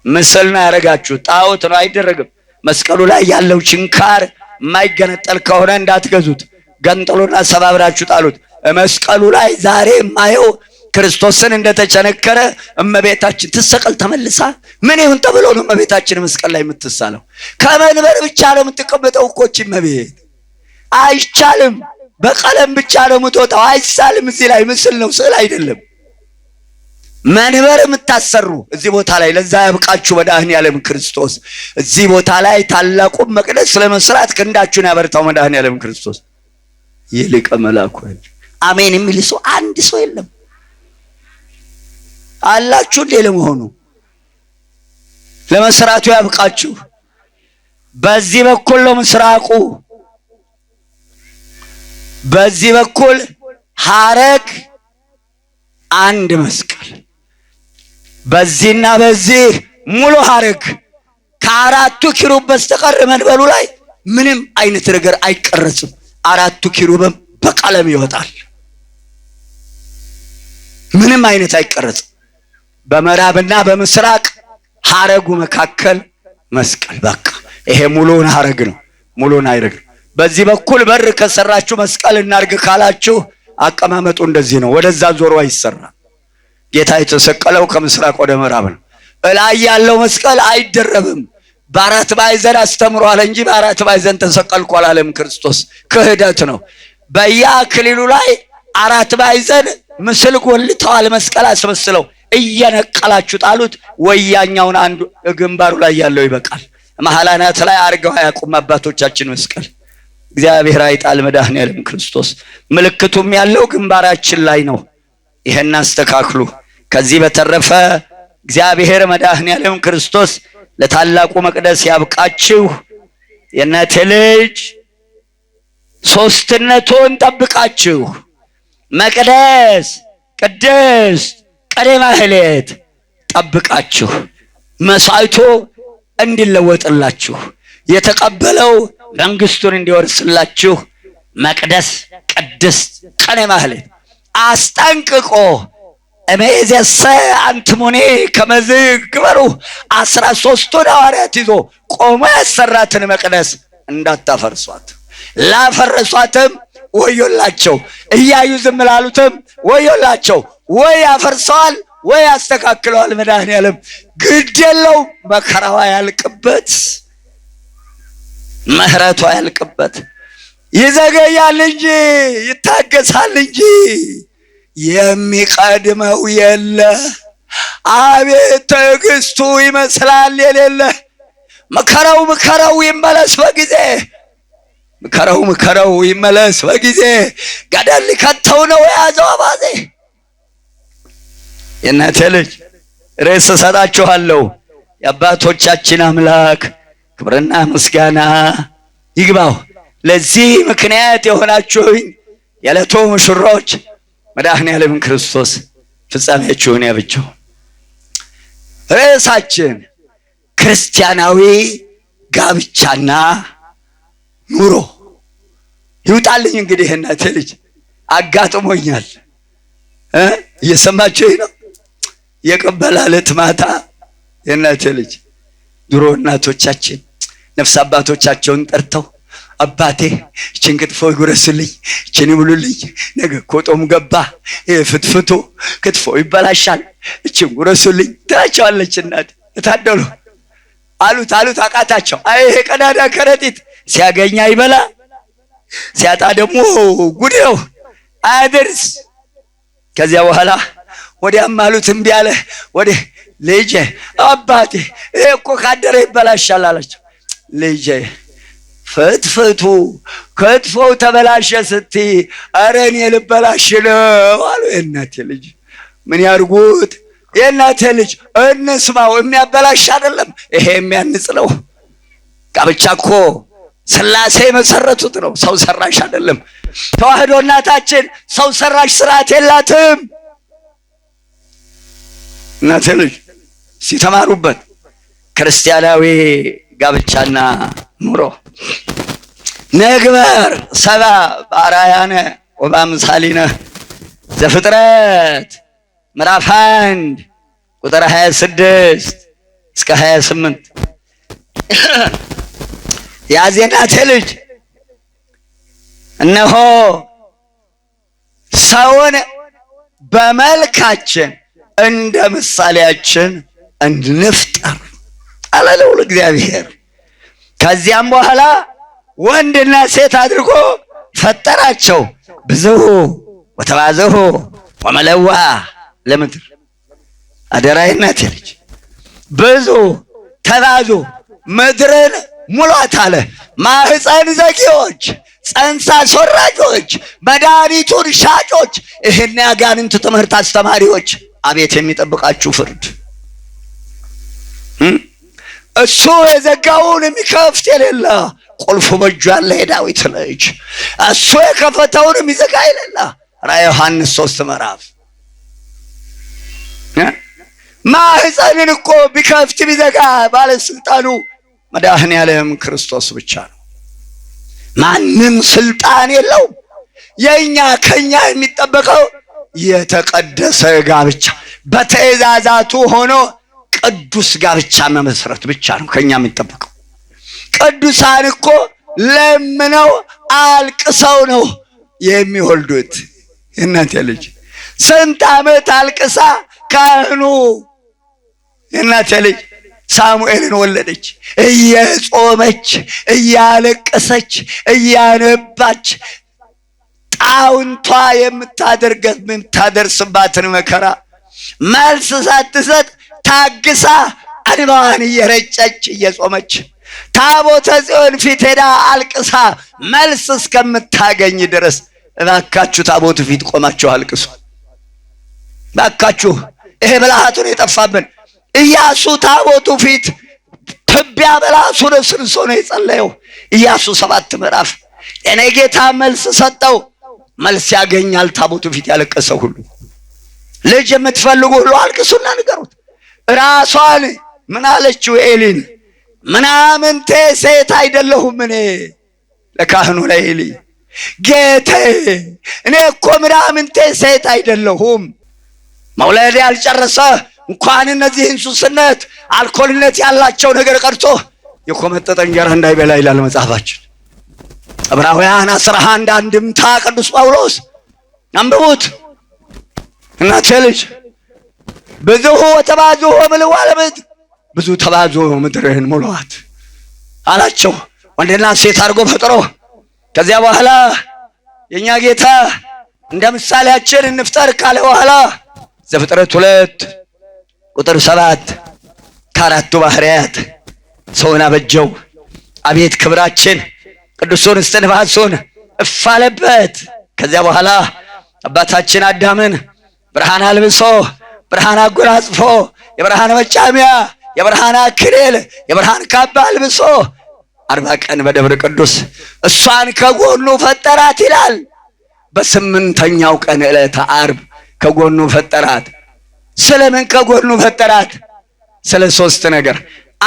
ምስል ነው ያደረጋችሁ፣ ጣዖት ነው፣ አይደረግም። መስቀሉ ላይ ያለው ችንካር የማይገነጠል ከሆነ እንዳትገዙት፣ ገንጥሉና ሰባብራችሁ ጣሉት። መስቀሉ ላይ ዛሬ የማየው ክርስቶስን እንደተቸነከረ እመቤታችን ትሰቀል ተመልሳ ምን ይሁን ተብሎ ነው እመቤታችን መስቀል ላይ የምትሳለው? ከመንበር ብቻ ነው የምትቀመጠው እኮ እመቤት። አይቻልም። በቀለም ብቻ ነው የምትወጣው። አይሳልም። እዚህ ላይ ምስል ነው፣ ስዕል አይደለም። መንበር የምታሰሩ እዚህ ቦታ ላይ ለዛ ያብቃችሁ መድኃኔዓለም ክርስቶስ። እዚህ ቦታ ላይ ታላቁ መቅደስ ለመስራት ክንዳችሁን ያበርታው መድኃኔዓለም ክርስቶስ። የሊቀ መላኩ አሜን የሚል ሰው አንድ ሰው የለም። አላችሁ እንዴ? ለመሆኑ ለመስራቱ ያብቃችሁ። በዚህ በኩል ነው ምስራቁ፣ በዚህ በኩል ሐረግ አንድ መስቀል፣ በዚህና በዚህ ሙሉ ሐረግ። ከአራቱ ኪሩብ በስተቀር መንበሩ ላይ ምንም አይነት ነገር አይቀረጽም። አራቱ ኪሩብም በቀለም ይወጣል። ምንም አይነት አይቀረጽም። በምዕራብና በምስራቅ ሐረጉ መካከል መስቀል። በቃ ይሄ ሙሉውን ሐረግ ነው፣ ሙሉውን ሐረግ ነው። በዚህ በኩል በር ከሰራችሁ መስቀል እናርግ ካላችሁ አቀማመጡ እንደዚህ ነው። ወደዛ ዞሮ አይሰራም። ጌታ የተሰቀለው ከምስራቅ ወደ ምዕራብ ነው። እላይ ያለው መስቀል አይደረብም። በአራት ማዕዘን አስተምሯል እንጂ በአራት ማዕዘን ተሰቀልኩ አላለም ክርስቶስ። ክህደት ነው። በየአክሊሉ ላይ አራት ማዕዘን ምስል ጎልተዋል። መስቀል አስመስለው እየነቀላችሁ ጣሉት። ወያኛውን አንዱ ግንባሩ ላይ ያለው ይበቃል። መሐላናት ላይ አርገው አያውቁም አባቶቻችን መስቀል። እግዚአብሔር አይጣል መድኃኔዓለም ክርስቶስ። ምልክቱም ያለው ግንባራችን ላይ ነው። ይሄን አስተካክሉ። ከዚህ በተረፈ እግዚአብሔር መድኃኔዓለም ክርስቶስ ለታላቁ መቅደስ ያብቃችሁ። የእናቴ ልጅ ሶስትነቱን ጠብቃችሁ መቅደስ፣ ቅድስት፣ ቀኔ ማህሌት ጠብቃችሁ መስዋዕቱ እንዲለወጥላችሁ የተቀበለው መንግስቱን እንዲወርስላችሁ መቅደስ፣ ቅድስት፣ ቀኔ ማህሌት አስጠንቅቆ እመይእዜሰ አንትሙኒ ከመዝ ግበሩ 13ቱን ሐዋርያት ይዞ ቆሞ ያሰራትን መቅደስ እንዳታፈርሷት። ላፈረሷትም ወዮላቸው፣ እያዩ ዝም ላሉትም ወዮላቸው። ወይ ያፈርሰዋል ወይ ያስተካክለዋል። መድኃኔዓለም ግድ የለው፣ መከራዋ ያልቅበት፣ ምህረቷ ያልቅበት። ይዘገያል እንጂ ይታገሳል እንጂ የሚቀድመው የለ። አቤት ትዕግስቱ ይመስላል የሌለ። መከራው ይመለስ በጊዜ፣ መከራው ይመለስ በጊዜ። ገደል ሊከተው ነው የያዘው አባዜ። የእናቴ ልጅ ርዕስ እሰጣችኋለሁ። የአባቶቻችን አምላክ ክብርና ምስጋና ይግባው። ለዚህ ምክንያት የሆናችሁኝ የዕለቱ ሙሽሮች መድኃኔዓለም ክርስቶስ ፍጻሜያችሁን ያብጀው። ርዕሳችን ክርስቲያናዊ ጋብቻና ኑሮ ይውጣልኝ። እንግዲህ እናቴ ልጅ አጋጥሞኛል። እየሰማችሁኝ ነው? የቀበላለት ማታ የእናቴ ልጅ ድሮ እናቶቻችን ነፍስ አባቶቻቸውን ጠርተው አባቴ እችን ክትፎ ይጉረስልኝ፣ እችን ይብሉልኝ፣ ነገ እኮ ጦም ገባ፣ ፍትፍቱ ክትፎ ይበላሻል፣ እችን ጉረሱልኝ ትላቸዋለች እናት። የታደሉ አሉት አቃታቸው። አይ ይሄ ቀዳዳ ከረጢት ሲያገኝ አይበላ፣ ሲያጣ ደግሞ ጉድ ነው አያደርስ። ከዚያ በኋላ ወዲያም አሉት እምቢ አለ። ወደ ልጄ አባቴ ይሄ እኮ ካደረ ይበላሻል አላቸው። ልጄ ፍትፍቱ ክትፎው ተበላሸ ስትይ ኧረ እኔ ልበላሽ ነው አሉ። የእናቴ ልጅ ምን ያርጉት? የእናቴ ልጅ እንስማው። የሚያበላሽ አይደለም ይሄ የሚያንጽ ነው። ጋብቻ እኮ ሥላሴ የመሰረቱት ነው፣ ሰው ሰራሽ አይደለም። ተዋህዶ እናታችን ሰው ሰራሽ ስርዓት የላትም። እናቴ ልጅ ሲተማሩበት ክርስቲያናዊ ጋብቻና ኑሮ ንግበር ሰብአ በአርአያነ ወበአምሳሊነ ዘፍጥረት ምዕራፍ 1 ቁጥር 26 እስከ 28 ያዝ የእናቴ ልጅ እነሆ ሰውን በመልካችን እንደ ምሳሌያችን እንፍጠር አለ ልዑል እግዚአብሔር። ከዚያም በኋላ ወንድና ሴት አድርጎ ፈጠራቸው። ብዙሁ ወተባዙ ወመለዋ ለምድር። አደራዬ እናቴ ልጅ ብዙ ተባዙ ምድርን ሙሏት አለ። ማህፀን ዘጊዎች፣ ፀንስ አስወራጆች፣ መድኃኒቱን ሻጮች፣ ይህን ያጋንንት ትምህርት አስተማሪዎች አቤት የሚጠብቃችሁ ፍርድ። እሱ የዘጋውን የሚከፍት የሌለ ቁልፉ በእጁ ያለ የዳዊት ልጅ እሱ የከፈተውን የሚዘጋ የሌለ ራዕየ ዮሐንስ 3 ምዕራፍ ማህፀንን እኮ ቢከፍት ቢዘጋ ባለስልጣኑ መድኃኔዓለም ክርስቶስ ብቻ ነው። ማንም ስልጣን የለውም። ከኛ የሚጠበቀው የተቀደሰ ጋብቻ በትእዛዛቱ ሆኖ ቅዱስ ጋብቻ መመስረት ብቻ ነው ከኛ የሚጠበቀው። ቅዱሳን እኮ ለምነው አልቅሰው ነው የሚወልዱት። እናቴ ልጅ ስንት ዓመት አልቅሳ ካህኑ እናቴ ልጅ ሳሙኤልን ወለደች። እየጾመች እያለቀሰች እያነባች ጣውንቷ የምታደርስባትን መከራ መልስ ሳትሰጥ ታግሳ እንባዋን እየረጨች እየጾመች ታቦተ ጽዮን ፊት ሄዳ አልቅሳ መልስ እስከምታገኝ ድረስ እባካችሁ ታቦቱ ፊት ቆማችሁ አልቅሱ። እባካችሁ ይሄ ብልሃቱን የጠፋብን ኢያሱ ታቦቱ ፊት ትቢያ በላሱ ነስንሶ ነው የጸለየው። ኢያሱ 7 ምዕራፍ እኔ ጌታ መልስ ሰጠው። መልስ ያገኛል ታቦቱ ፊት ያለቀሰ ሁሉ። ልጅ የምትፈልጉ ሁሉ አልቅሱና ንገሩት። ራሷን ምን አለችው? ኤሊን ምናምንቴ ሴት አይደለሁም እኔ ለካህኑ ለኤሊ ጌታዬ እኔ እኮ ምናምንቴ ሴት አይደለሁም። መውለድ ያልጨረሰ እንኳን እነዚህን ሱስነት አልኮልነት ያላቸው ነገር ቀርቶ የኮመጠጠ እንጀራ እንዳይበላ ይላል መጽሐፋችን። ዕብራውያን 11 አንድምታ ቅዱስ ጳውሎስ አንብቡት። እናቴ ልጅ ብዙ ተባዙ ወምልኡ ለምድር ብዙ ተባዙ ምድርን ሙሏት አላቸው። ወንድና ሴት አድርጎ ፈጥሮ ከዚያ በኋላ የኛ ጌታ እንደ ምሳሌያችን እንፍጠር ካለ በኋላ ዘፍጥረት 2 ቁጥር 7 ከአራቱ ባህሪያት ሰውን አበጀው። አቤት ክብራችን! ቅዱሱን እስትንፋሱን እፍ አለበት። ከዚያ በኋላ አባታችን አዳምን ብርሃን አልብሶ ብርሃን አጎናጽፎ የብርሃን መጫሚያ የብርሃን አክሊል የብርሃን ካባ አልብሶ 40 ቀን በደብረ ቅዱስ እሷን ከጎኑ ፈጠራት ይላል። በ8ኛው ቀን ዕለተ ዓርብ ከጎኑ ፈጠራት። ስለምን ከጎኑ ፈጠራት? ስለ 3 ነገር።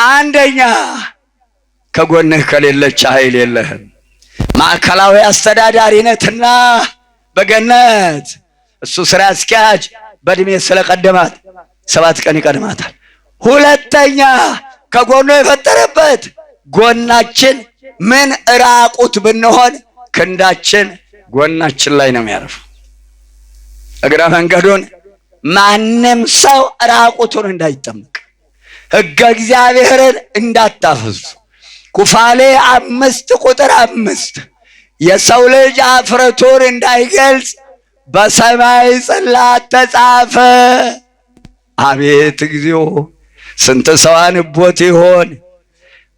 አንደኛ ከጎንህ ከሌለች ኃይል የለህም። ማዕከላዊ አስተዳዳሪነትና በገነት እሱ ስራ አስኪያጅ በእድሜ ስለቀደማት 7 ቀን ይቀድማታል። ሁለተኛ ከጎኑ የፈጠረበት ጎናችን ምን ራቁት ብንሆን ክንዳችን ጎናችን ላይ ነው የሚያርፈው። እግረ መንገዱን ማንም ሰው ራቁቱን እንዳይጠመቅ፣ ሕገ እግዚአብሔርን እንዳታፈሱ። ኩፋሌ 5:5 የሰው ልጅ አፍረቱን እንዳይገልጽ በሰማይ ጽላት ተጻፈ። አቤት እግዚኦ! ስንት ሰው አንቦት ይሆን?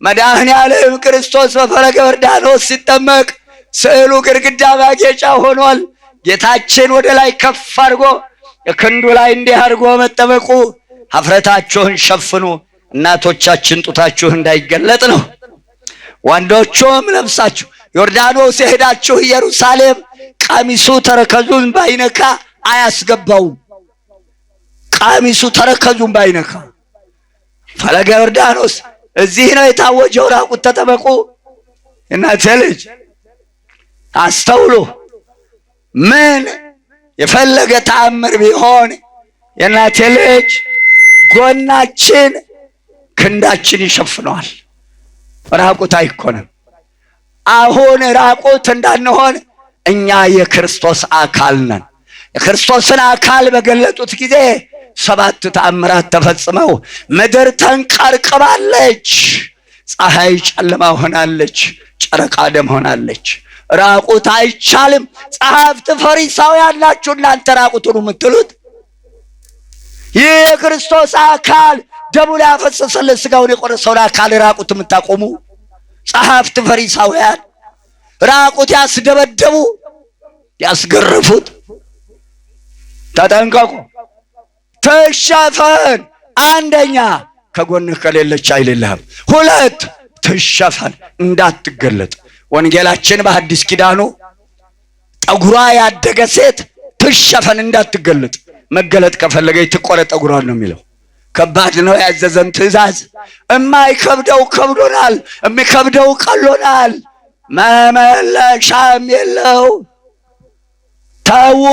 መድኃኔ ዓለም ክርስቶስ በፈለገ ዮርዳኖስ ሲጠመቅ ስዕሉ ግድግዳ ማጌጫ ሆኗል። ጌታችን ወደ ላይ ከፍ አድርጎ የክንዱ ላይ እንዲህ አድርጎ መጠመቁ ኀፍረታችሁን ሸፍኑ፣ እናቶቻችን ጡታችሁ እንዳይገለጥ ነው። ወንዶቹም ለብሳችሁ ዮርዳኖስ የሄዳችሁ ኢየሩሳሌም ቀሚሱ ተረከዙን ባይነካ አያስገባውም። ቀሚሱ ተረከዙን ባይነካ ፈለገ ዮርዳኖስ እዚህ ነው የታወጀው። ራቁት ተጠመቁ። እናቴ ልጅ አስተውሉ። ምን የፈለገ ተአምር ቢሆን የእናቴ ልጅ ጎናችን ክንዳችን ይሸፍነዋል። ራቁት አይኮንም። አሁን ራቁት እንዳንሆን እኛ የክርስቶስ አካል ነን። የክርስቶስን አካል በገለጡት ጊዜ 7 ተአምራት ተፈጽመው ምድር ተንቀርቅባለች። ፀሐይ ጨለማ ሆናለች፣ ጨረቃ ደም ሆናለች። ራቁት አይቻልም። ጸሐፍት ፈሪሳውያን ናችሁ እናንተ ራቁቱን የምትሉት። ይህ የክርስቶስ አካል ደሙን ያፈሰሰልን ሥጋውን የቆረሰውን አካል ራቁት የምታቆሙ ጸሐፍት ፈሪሳውያን፣ ራቁት ያስደበደቡ ያስገረፉት፣ ተጠንቀቁ። ትሸፈን። አንደኛ ከጎንህ ከሌለች አይልልህም። 2 ትሸፈን እንዳትገለጥ። ወንጌላችን በሐዲስ ኪዳኑ ጠጉሯ ያደገ ሴት ትሸፈን እንዳትገለጥ፣ መገለጥ ከፈለገች ትቆረጥ ጠጉሯን ነው የሚለው። ከባድ ነው ያዘዘን ትእዛዝ። የማይከብደው ከብዶናል፣ የሚከብደው ቀሎናል፣ መመለሻም የለው። ተዉ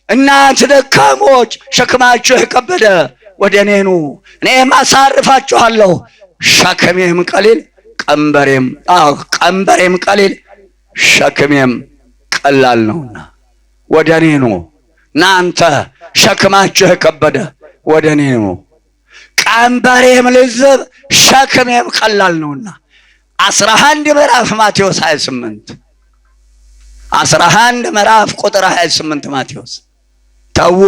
እናንተ ደካሞች ሸክማችሁ የከበደ ወደ እኔ ኑ እኔም አሳርፋችኋለሁ። ሸክሜም ቀሊል ቀንበሬም ቀሊል ሸክሜም ቀላል ነውና ወደ እኔ ኑ። እናንተ ሸክማችሁ የከበደ ወደ እኔ ኑ፣ ቀንበሬም ልዝብ ሸክሜም ቀላል ነውና። 11 ምዕራፍ ማቴዎስ 28 11 ምዕራፍ ቁጥር 28 ማቴዎስ። ተዉ።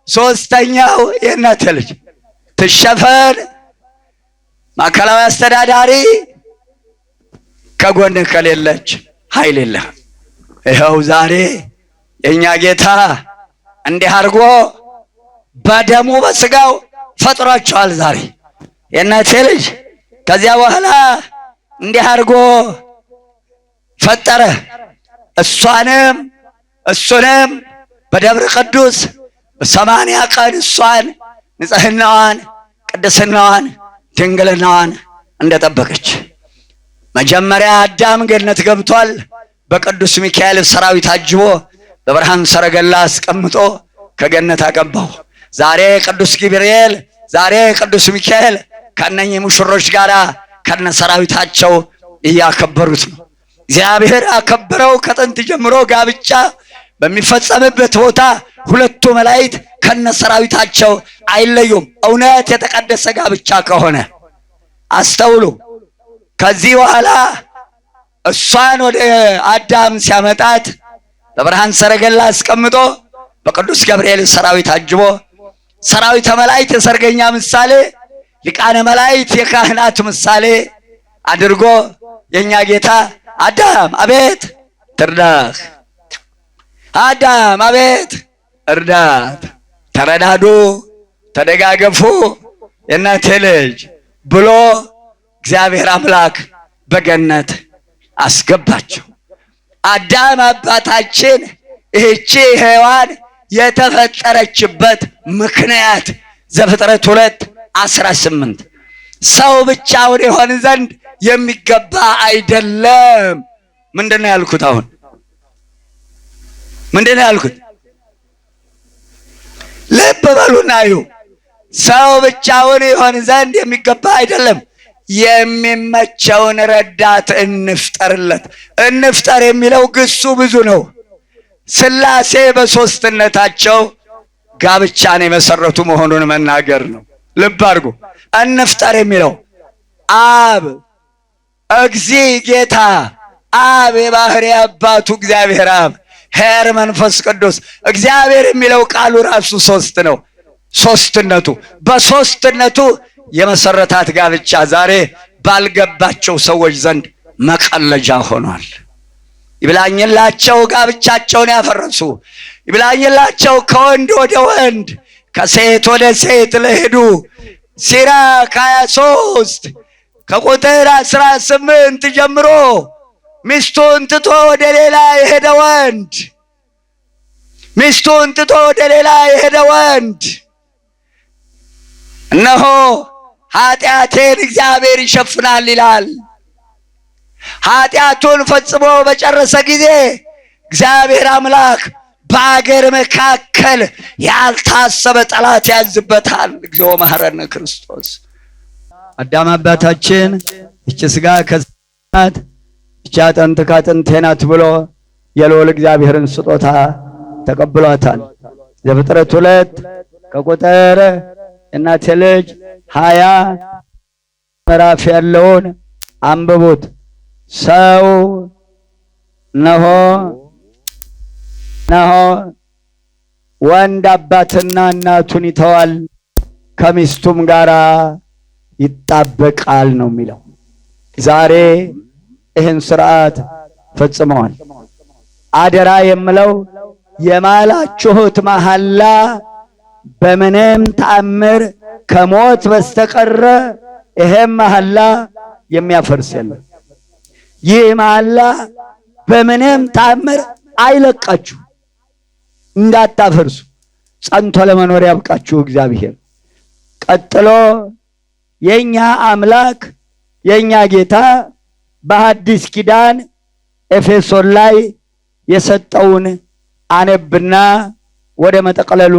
ሶስተኛው የእናቴ ልጅ ትሸፈን። ማዕከላዊ አስተዳዳሪ ከጎንህ ከሌለች ኃይል የለህም። ይኸው ዛሬ የእኛ ጌታ እንዲህ አድርጎ በደሙ በሥጋው ፈጥሯቸዋል። ዛሬ የእናቴ ልጅ ከዚያ በኋላ እንዲህ አድርጎ ፈጠረ። እሷንም እሱንም በደብረ ቅዱስ በ80 ቀን እሷን ንጽሕናዋን፣ ቅድስናዋን፣ ድንግልናዋን እንደጠበቀች መጀመሪያ አዳም ገነት ገብቷል። በቅዱስ ሚካኤል ሰራዊት አጅቦ በብርሃን ሰረገላ አስቀምጦ ከገነት አገባው። ዛሬ ቅዱስ ገብርኤል፣ ዛሬ ቅዱስ ሚካኤል ከነኚህ ሙሽሮች ጋር ከነ ሰራዊታቸው እያከበሩት ነው። እግዚአብሔር አከበረው። ከጥንት ጀምሮ ጋብቻ በሚፈጸምበት ቦታ ሁለቱ መላእክት ከነ ሰራዊታቸው አይለዩም። እውነት የተቀደሰ ጋብቻ ከሆነ አስተውሉ። ከዚህ በኋላ እሷን ወደ አዳም ሲያመጣት በብርሃን ሰረገላ አስቀምጦ በቅዱስ ገብርኤል ሰራዊት አጅቦ፣ ሰራዊተ መላእክት የሰርገኛ ምሳሌ፣ ሊቃነ መላእክት የካህናት ምሳሌ አድርጎ የኛ ጌታ አዳም አቤት ትርዳህ፣ አዳም አቤት እርዳት፣ ተረዳዱ፣ ተደጋገፉ የእናቴ ልጅ ብሎ እግዚአብሔር አምላክ በገነት አስገባቸው። አዳም አባታችን ይህቺ ሔዋን የተፈጠረችበት ምክንያት ዘፍጥረት 2:18 ሰው ብቻውን ይሆን ዘንድ የሚገባ አይደለም። ምንድን ነው ያልኩት? አሁን ምንድን ነው ያልኩት? ልብ በሉና እዩ። ሰው ብቻውን ይሆን ዘንድ የሚገባ አይደለም። የሚመቸውን ረዳት እንፍጠርለት። እንፍጠር የሚለው ግሱ ብዙ ነው። ሥላሴ በሦስትነታቸው ጋብቻን የመሰረቱ መሆኑን መናገር ነው። ልብ አድርጉ። እንፍጠር የሚለው አብ እግዚ ጌታ አብ የባህሪ አባቱ እግዚአብሔር አብ ኄር መንፈስ ቅዱስ እግዚአብሔር የሚለው ቃሉ ራሱ ሦስት ነው። ሦስትነቱ በሦስትነቱ የመሰረታት ጋብቻ ዛሬ ባልገባቸው ሰዎች ዘንድ መቀለጃ ሆኗል። ይብላኝላቸው ጋብቻቸውን ያፈረሱ፣ ይብላኝላቸው ከወንድ ወደ ወንድ ከሴት ወደ ሴት ለሄዱ ሲራክ 23 ከቁጥር 18 ጀምሮ ሚስቱን ትቶ ወደ ሌላ የሄደ ወንድ፣ ሚስቱን ትቶ ወደ ሌላ የሄደ ወንድ እነሆ ኃጢአቴን እግዚአብሔር ይሸፍናል ይላል። ኃጢአቱን ፈጽሞ በጨረሰ ጊዜ እግዚአብሔር አምላክ በአገር መካከል ያልታሰበ ጠላት ያዝበታል። እግዚኦ መሐረነ ክርስቶስ። አዳም አባታችን ይህች ሥጋ ከሥጋ ናት፣ ይህች አጥንት ከአጥንቴ ናት ብሎ የልዑል እግዚአብሔርን ስጦታ ተቀብሏታል። ዘፍጥረት 2 ከቁጥር እናቴ ልጅ 20 ምዕራፍ ያለውን አንብቡት። ሰው ነሆ ወንድ አባትና እናቱን ይተዋል ከሚስቱም ጋር ይጣበቃል ነው የሚለው። ዛሬ ይህን ስርዓት ፈጽመዋል። አደራ የምለው የማላችሁት መሐላ በምንም ተአምር ከሞት በስተቀረ ይሄም መሐላ የሚያፈርስ የለም። ይህ መሐላ በምንም ተአምር አይለቃችሁ፣ እንዳታፈርሱ፣ ጸንቶ ለመኖር ያብቃችሁ እግዚአብሔር። ቀጥሎ የኛ አምላክ የኛ ጌታ በሐዲስ ኪዳን ኤፌሶን ላይ የሰጠውን አነብና ወደ መጠቅለሉ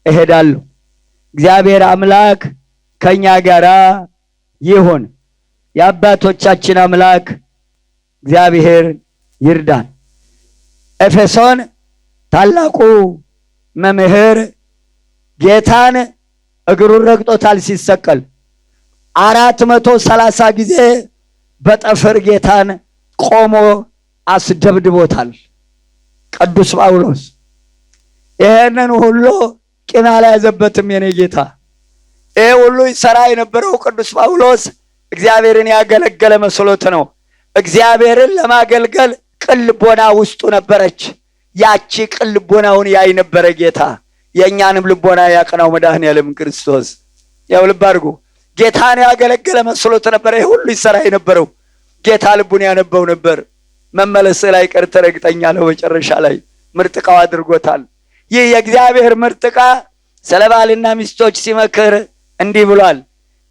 እሄዳለሁ። እግዚአብሔር አምላክ ከኛ ጋራ ይሁን። የአባቶቻችን አምላክ እግዚአብሔር ይርዳን። ኤፌሶን ታላቁ መምህር ጌታን እግሩን ረግጦታል ሲሰቀል 430 ጊዜ በጠፍር ጌታን ቆሞ አስደብድቦታል ቅዱስ ጳውሎስ። ይሄንን ሁሉ ቂም አልያዘበትም የኔ ጌታ። ይሄ ሁሉ ይሰራ የነበረው ቅዱስ ጳውሎስ እግዚአብሔርን ያገለገለ መስሎት ነው። እግዚአብሔርን ለማገልገል ቅን ልቦና ውስጡ ነበረች። ያቺ ቅን ልቦናውን ያይ ነበረ ጌታ። የእኛንም ልቦና ያቀናው መድኃኔዓለም ክርስቶስ። ያው ልብ አድርጉ፣ ጌታን ያገለገለ መስሎት ነበር ይሄ ሁሉ ይሰራ የነበረው። ጌታ ልቡን ያነበው ነበር። መመለስ ላይ ቀር ተረግጠኛለሁ። መጨረሻ ላይ ምርጥቃው አድርጎታል። ይህ የእግዚአብሔር ምርጥቃ ስለ ባልና ሚስቶች ሲመክር እንዲህ ብሏል።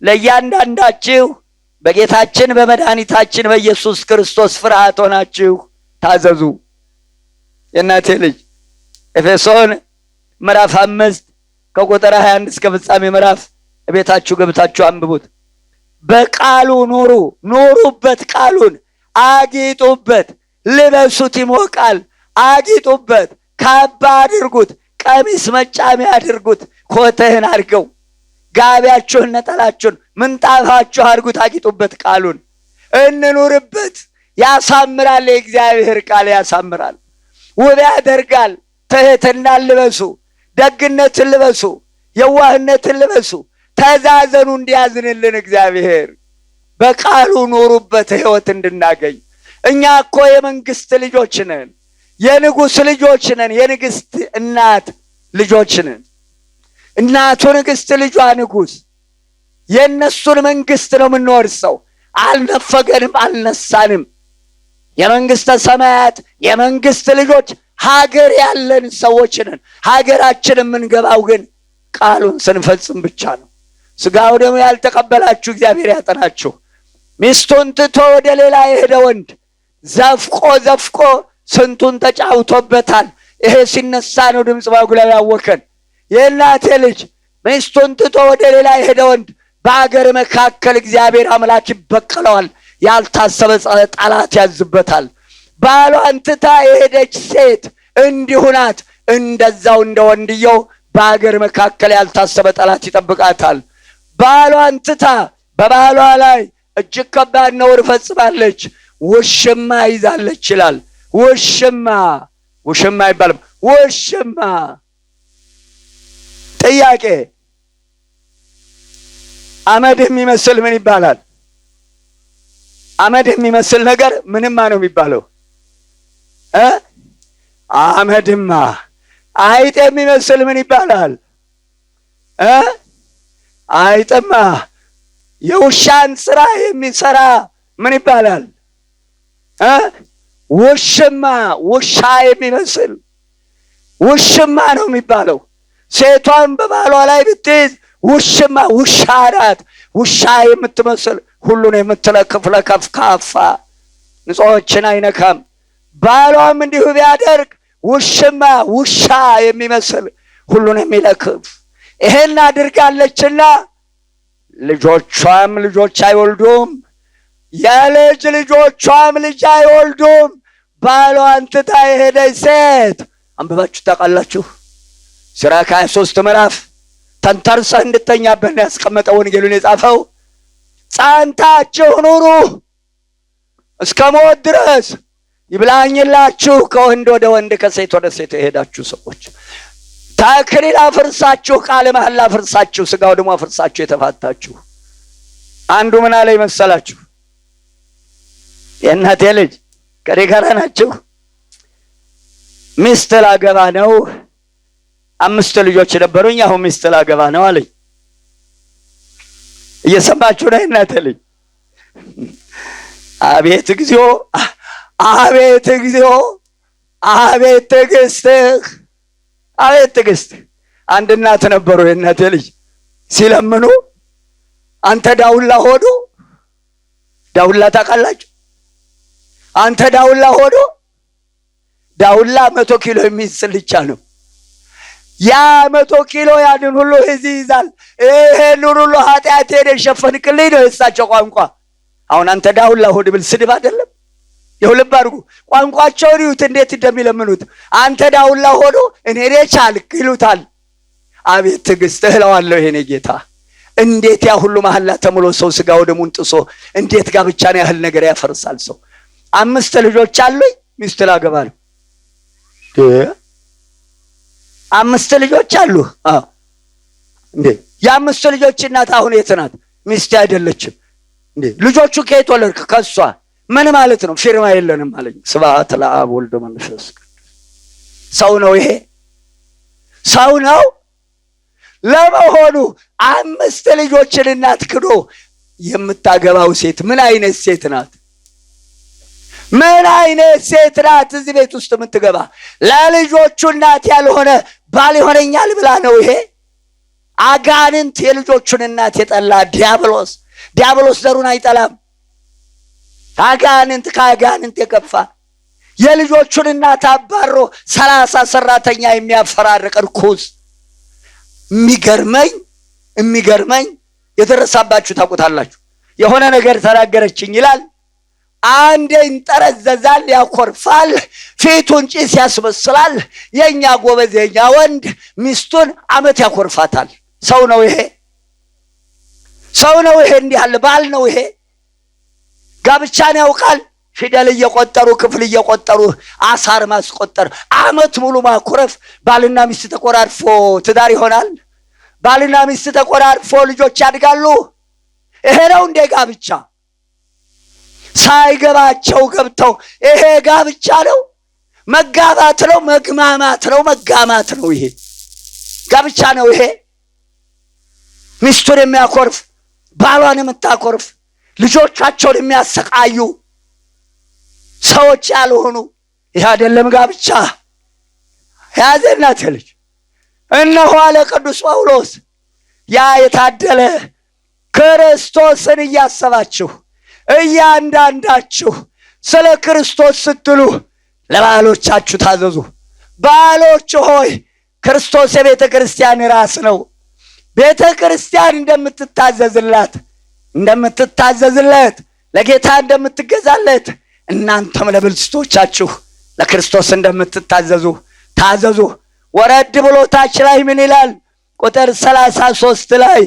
ለእያንዳንዳችሁ በጌታችን በመድኃኒታችን በኢየሱስ ክርስቶስ ፍርሃት ሆናችሁ ታዘዙ። የእናቴ ልጅ ኤፌሶን ምዕራፍ 5 ከቁጥር 21 እስከ ፍጻሜ ምዕራፍ ቤታችሁ ገብታችሁ አንብቡት። በቃሉ ኑሩ፣ ኑሩበት፣ ቃሉን አጊጡበት፣ ልበሱት፣ ይሞቃል፣ አጊጡበት፣ ካባ አድርጉት፣ ቀሚስ መጫሚያ አድርጉት፣ ኮተህን አድርገው፣ ጋቢያችሁን ነጠላችሁን ምንጣፋችሁ አድርጉት፣ አጊጡበት፣ ቃሉን እንኑርበት። ያሳምራል፣ የእግዚአብሔር ቃል ያሳምራል፣ ውብ ያደርጋል። ትህትናን ልበሱ፣ ደግነትን ልበሱ፣ የዋህነትን ልበሱ፣ ተዛዘኑ እንዲያዝንልን እግዚአብሔር። በቃሉ ኑሩበት ሕይወት እንድናገኝ። እኛ እኮ የመንግስት ልጆች ነን፣ የንጉሥ ልጆች ነን፣ የንግስት እናት ልጆች ነን። እናቱ ንግስት፣ ልጇ ንጉሥ። የእነሱን መንግስት ነው የምንወርሰው። አልነፈገንም፣ አልነሳንም። የመንግስተ ሰማያት የመንግስት ልጆች ሀገር ያለን ሰዎች ነን። ሀገራችን የምንገባው ግን ቃሉን ስንፈጽም ብቻ ነው። ስጋው ደግሞ ያልተቀበላችሁ እግዚአብሔር ያጠናችሁ። ሚስቱን ትቶ ወደ ሌላ የሄደ ወንድ ዘፍቆ ስንቱን ተጫውቶበታል። ይሄ ሲነሳ ነው ድምፅ ማጉላው ያወከን። የእናቴ ልጅ ሚስቱን ትቶ ወደ ሌላ የሄደ ወንድ በአገር መካከል እግዚአብሔር አምላክ ይበቀለዋል። ያልታሰበ ጠላት ያዝበታል። ባሏን ትታ የሄደች ሴት እንዲሁ ናት። እንደዛው እንደ ወንድየው በአገር መካከል ያልታሰበ ጠላት ይጠብቃታል። ባሏን ትታ በባሏ ላይ እጅግ ከባድ ነውር ፈጽማለች። ውሽማ ይዛለች ይላል። ውሽማ አይባልም። ውሽማ። ጥያቄ፣ አመድ የሚመስል ምን ይባላል? አመድ የሚመስል ነገር ምንማ ነው የሚባለው? አመድማ። አይጥ የሚመስል ምን ይባላል? አይጥማ። የውሻን ስራ የሚሰራ ምን ይባላል? ውሽማ። ውሻ የሚመስል ውሽማ ነው የሚባለው። ሴቷን በባሏ ላይ ብትይዝ ውሽማ ውሻ ናት። ውሻ የምትመስል ሁሉን የምትለክፍ ለከፍካፋ ንጹሖችን አይነካም። ባሏም እንዲሁ ቢያደርግ ውሽማ ውሻ የሚመስል ሁሉን የሚለክፍ ይሄን አድርጋለችና ልጆቿም ልጆች አይወልዱም፣ የልጅ ልጆቿም ልጅ አይወልዱም። ባሏን ትታ የሄደች ሴት አንብባችሁ ታውቃላችሁ? ሲራክ 23 ምዕራፍ ተንተርሰህ እንድተኛበት ያስቀመጠ ወንጌሉን የጻፈው ጸንታችሁ ኑሩ እስከ ሞት ድረስ ይብላኝላችሁ። ከወንድ ወደ ወንድ ከሴት ወደ ሴት የሄዳችሁ ሰዎች ተክሊል አፍርሳችሁ ቃለ መሐላ አፍርሳችሁ ሥጋው ደግሞ አፍርሳችሁ የተፋታችሁ አንዱ ምን አለ ይመሰላችሁ? የእናቴ ልጅ ከኔ ጋር ናችሁ? ሚስት ላገባ ነው፣ 5 ልጆች ነበሩኝ፣ አሁን ሚስት ላገባ ነው አለኝ። እየሰማችሁ ነው? የእናቴ ልጅ አቤት እግዚኦ፣ አቤት እግዚኦ፣ አቤት ትዕግስትህ፣ አቤት ትዕግስትህ። አንድ እናት ነበሩ የእናቴ ልጅ ሲለምኑ አንተ ዳውላ ሆዶ፣ ዳውላ ታውቃላችሁ? አንተ ዳውላ ሆዶ፣ ዳውላ 100 ኪሎ የሚይዝ ስልቻ ነው። ያ 100 ኪሎ ያንን ሁሉ እዚህ ይዛል። ይሄን ሁሉ ኃጢአት ሄደህ ሸፈንክልኝ ነው የእሳቸው ቋንቋ። አሁን አንተ ዳውላ ሆድ ብል ስድብ አይደለም? የሁልብ አድርጉ ቋንቋቸውን ይዩት እንዴት እንደሚለምኑት። አንተ ዳውላ ሆዶ እኔ ቻልክ ይሉታል። አቤት ትዕግስትህ እለዋለሁ የኔ ጌታ። እንዴት ያ ሁሉ መሐላ ተምሎ ሰው ሥጋው ደሙን ጥሶ እንዴት ጋብቻን ያህል ነገር ያፈርሳል ሰው? 5 ልጆች አሉኝ፣ ሚስት ላገባ ነው። 5 ልጆች አሉ። እንዴ የ5 ልጆች እናት አሁን የት ናት? ሚስት አይደለችም እንዴ? ልጆቹ ከየት ወለድክ? ከሷ። ምን ማለት ነው? ፊርማ የለንም አለኝ። ስብሐት ለአብ ወልድ መንፈስ ቅዱስ። ሰው ነው ይሄ? ሰው ነው? ለመሆኑ 5 ልጆችን እናት ክዶ የምታገባው ሴት ምን አይነት ሴት ናት? ምን አይነት ሴት ናት እዚህ ቤት ውስጥ የምትገባ? ለልጆቹ እናት ያልሆነ ባል ይሆነኛል ብላ ነው ይሄ? አጋንንት የልጆቹን እናት የጠላ ዲያብሎስ፣ ዲያብሎስ ዘሩን አይጠላም። አጋንንት ከአጋንንት የከፋ የልጆቹን እናት አባሮ 30 ሰራተኛ የሚያፈራርቅ ርኩስ። የሚገርመኝ የደረሳባችሁ ታውቁታላችሁ። የሆነ ነገር ተናገረችኝ ይላል። አንዴ ይንጠረዘዛል፣ ያኮርፋል፣ ፊቱን ጭስ ያስመስላል። የኛ ጎበዝ የኛ ወንድ ሚስቱን ዓመት ያኮርፋታል። ሰው ነው ይሄ? ሰው ነው ይሄ? እንዲህ ያለ ባል ነው ይሄ? ጋብቻን ያውቃል? ፊደል እየቆጠሩ ክፍል እየቆጠሩ አሳር ማስቆጠር፣ ዓመት ሙሉ ማኮረፍ። ባልና ሚስት ተቆራርፎ ትዳር ይሆናል? ባልና ሚስት ተቆራርፎ ልጆች ያድጋሉ? ይሄ ነው እንደ ጋብቻ? ሳይገባቸው ገብተው ይሄ ጋብቻ ነው? መጋባት ነው? መግማማት ነው? መጋማት ነው? ይሄ ጋብቻ ነው? ይሄ ሚስቱን የሚያኮርፍ ባሏን የምታኮርፍ ልጆቻቸውን የሚያሰቃዩ ሰዎች ያልሆኑ ይህ አይደለም ጋብቻ። ያዘናት ልጅ እነሆ አለ ቅዱስ ጳውሎስ፣ ያ የታደለ ክርስቶስን እያሰባችሁ እያንዳንዳችሁ ስለ ክርስቶስ ስትሉ ለባሎቻችሁ ታዘዙ። ባሎች ሆይ ክርስቶስ የቤተ ክርስቲያን ራስ ነው። ቤተ ክርስቲያን እንደምትታዘዝለት ለጌታ እንደምትገዛለት እናንተም ለብልስቶቻችሁ ለክርስቶስ እንደምትታዘዙ ታዘዙ። ወረድ ብሎ ታች ላይ ምን ይላል? ቁጥር 33 ላይ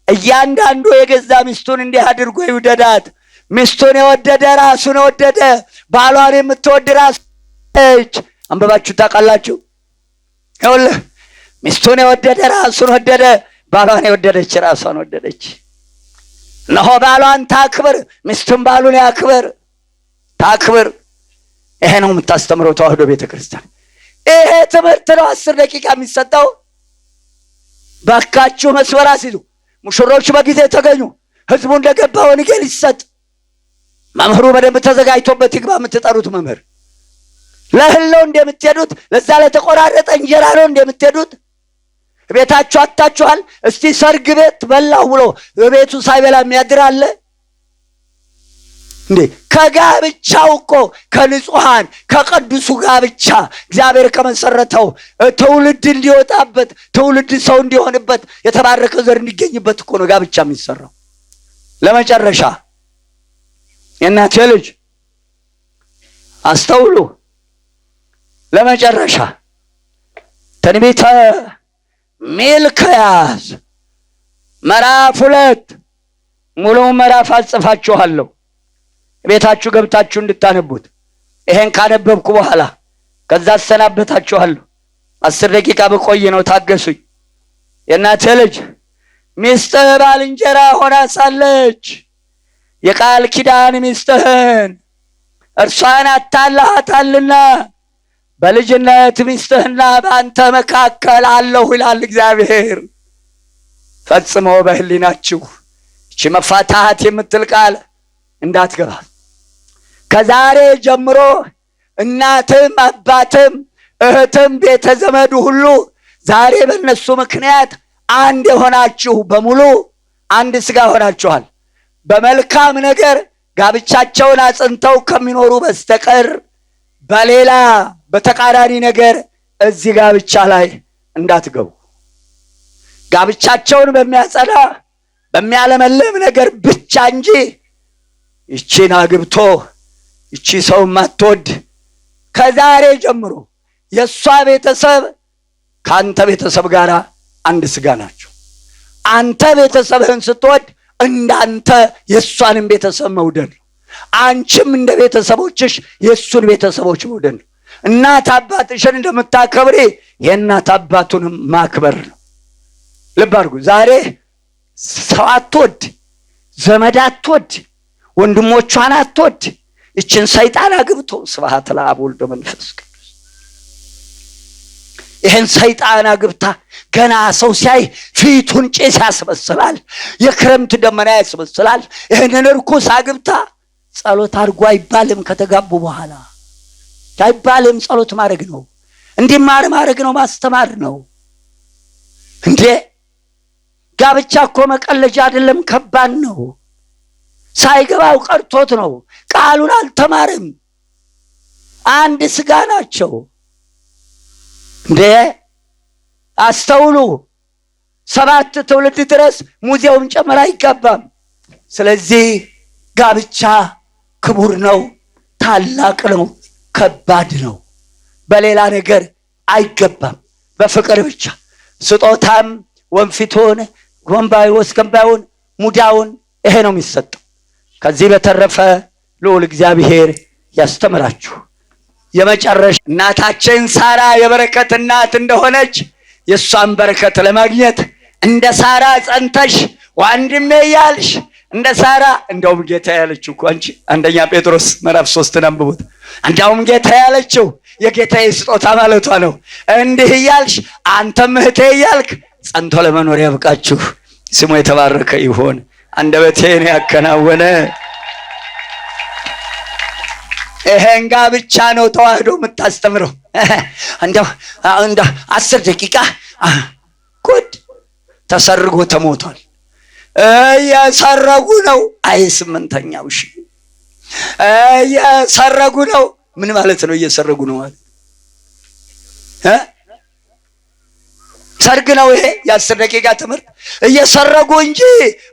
እያንዳንዱ የገዛ ሚስቱን እንዲህ አድርጎ ይውደዳት። ሚስቱን የወደደ ራሱን ወደደ። ባሏን የምትወድ ራሱን ወደደች። አንብባችሁ ታውቃላችሁ? ይኸውልህ ሚስቱን የወደደ ራሱን ወደደ፣ ባሏን የወደደች ራሷን ወደደች። እነሆ ባሏን ታክብር፣ ሚስቱን ባሉን ያክብር፣ ታክብር። ይሄ ነው የምታስተምረው ተዋህዶ ቤተክርስቲያን። ይሄ ትምህርት ነው 10 ደቂቃ የሚሰጠው። ባካችሁ መስመር አስይዙ። ሙሽሮች በጊዜ ተገኙ። ህዝቡ እንደገባ ወንጌል ይሰጥ። መምህሩ በደንብ ተዘጋጅቶበት ይግባ። የምትጠሩት መምህር ለእህል ነው እንደምትሄዱት? ለዛ ለተቆራረጠ እንጀራ ነው እንደምትሄዱት? ቤታችሁ አታችኋል? እስቲ ሰርግ ቤት በላው ብሎ በቤቱ ሳይበላ የሚያድር አለ እንዴ? ከጋብቻው እኮ ከንጹሃን ከቅዱሱ ጋብቻ እግዚአብሔር ከመሰረተው ትውልድ እንዲወጣበት ትውልድ ሰው እንዲሆንበት የተባረከ ዘር እንዲገኝበት እኮ ነው ጋብቻ የሚሰራው። ለመጨረሻ የእናቴ ልጅ አስተውሉ። ለመጨረሻ ትንቢተ ሚልክያስ ምዕራፍ 2 ሙሉ ምዕራፍ አጽፋችኋለሁ ቤታችሁ ገብታችሁ እንድታነቡት። ይሄን ካነበብኩ በኋላ ከዛ አሰናበታችኋለሁ። 10 ደቂቃ በቆይ ነው፣ ታገሱኝ። የእናቴ ልጅ ሚስትህ ባልንጀራ ሆና ሳለች የቃል ኪዳን ሚስትህን እርሷን አታላሃታልና በልጅነት ሚስትህና በአንተ መካከል አለሁ ይላል እግዚአብሔር። ፈጽሞ በህሊናችሁ እቺ መፋታት የምትል ቃል እንዳትገባ። ከዛሬ ጀምሮ እናትም አባትም እህትም ቤተ ዘመዱ ሁሉ ዛሬ በእነሱ ምክንያት አንድ የሆናችሁ በሙሉ አንድ ስጋ ሆናችኋል። በመልካም ነገር ጋብቻቸውን አጽንተው ከሚኖሩ በስተቀር በሌላ በተቃራኒ ነገር እዚህ ጋብቻ ላይ እንዳትገቡ። ጋብቻቸውን በሚያጸና በሚያለመልም ነገር ብቻ እንጂ ይቺን አግብቶ ይቺ ሰው ማትወድ ከዛሬ ጀምሮ የሷ ቤተሰብ ካንተ ቤተሰብ ጋር አንድ ስጋ ናቸው። አንተ ቤተሰብህን ስትወድ እንዳንተ የሷንም ቤተሰብ መውደድ ነው። አንቺም እንደ ቤተሰቦችሽ የሱን ቤተሰቦች መውደድ ነው። እናት አባትሽን እንደምታከብሪ የእናት አባቱንም ማክበር ነው። ልብ አድርጉ። ዛሬ ሰው አትወድ፣ ዘመድ አትወድ፣ ወንድሞቿን አትወድ። ይችን ሰይጣን አግብቶ ስብሐት ለአብ ወልድ መንፈስ ቅዱስ ይህን ሰይጣን አግብታ ገና ሰው ሲያይ ፊቱን ጭስ ያስመስላል፣ የክረምት ደመና ያስመስላል። ይህንን ርኩስ አግብታ ጸሎት አድርጎ አይባልም። ከተጋቡ በኋላ አይባልም። ጸሎት ማድረግ ነው፣ እንዲማር ማድረግ ነው፣ ማስተማር ነው። እንዴ ጋብቻ እኮ መቀለጃ አይደለም፣ ከባድ ነው። ሳይገባው ቀርቶት ነው። ቃሉን አልተማርም። አንድ ስጋ ናቸው። እንዴ አስተውሉ። 7 ትውልድ ድረስ ሙዚየም ጨምራ አይጋባም። ስለዚህ ጋብቻ ክቡር ነው፣ ታላቅ ነው፣ ከባድ ነው። በሌላ ነገር አይገባም። በፍቅር ብቻ ስጦታም ወንፊቱን ጎንባይ ወስከምባውን ሙዳውን ይሄ ነው የሚሰጠው። ከዚህ በተረፈ ልዑል እግዚአብሔር ያስተምራችሁ። የመጨረሻ እናታችን ሳራ የበረከት እናት እንደሆነች የሷን በረከት ለማግኘት እንደ ሳራ ጸንተሽ ወንድሜ ያልሽ እንደ ሳራ እንደውም ጌታ ያለችው እኮ አንቺ አንደኛ ጴጥሮስ ምዕራፍ 3 አንብቡት። እንደውም ጌታ ያለችው የጌታዬ ስጦታ ማለቷ ነው። እንዲህ ያልሽ አንተም እህቴ ያልክ ጸንቶ ለመኖር ያብቃችሁ። ስሙ የተባረከ ይሁን። አንደበቴን ያከናወነ ይሄን ጋብቻ ነው ተዋህዶ የምታስተምረው። እንደው 10 ደቂቃ ጉድ ተሰርጎ ተሞቷል። እየሰረጉ ነው። አይ 8ኛው ሺ እየሰረጉ ነው። ምን ማለት ነው እየሰረጉ ነው ማለት? ሰርግ ነው ይሄ የ10 ደቂቃ ትምህርት? እየሰረጉ እንጂ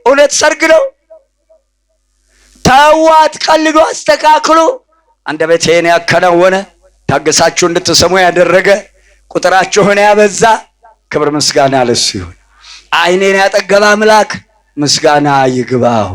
እውነት ሰርግ ነው? ተዋት፣ ቀልዱ፣ አስተካክሉ። አንደበቴን ያከናወነ ታገሳችሁ እንድትሰሙ ያደረገ ቁጥራችሁን ያበዛ ክብር ምስጋና ለሱ ይሁን። ዓይኔን ያጠገበ አምላክ ምስጋና ይግባው።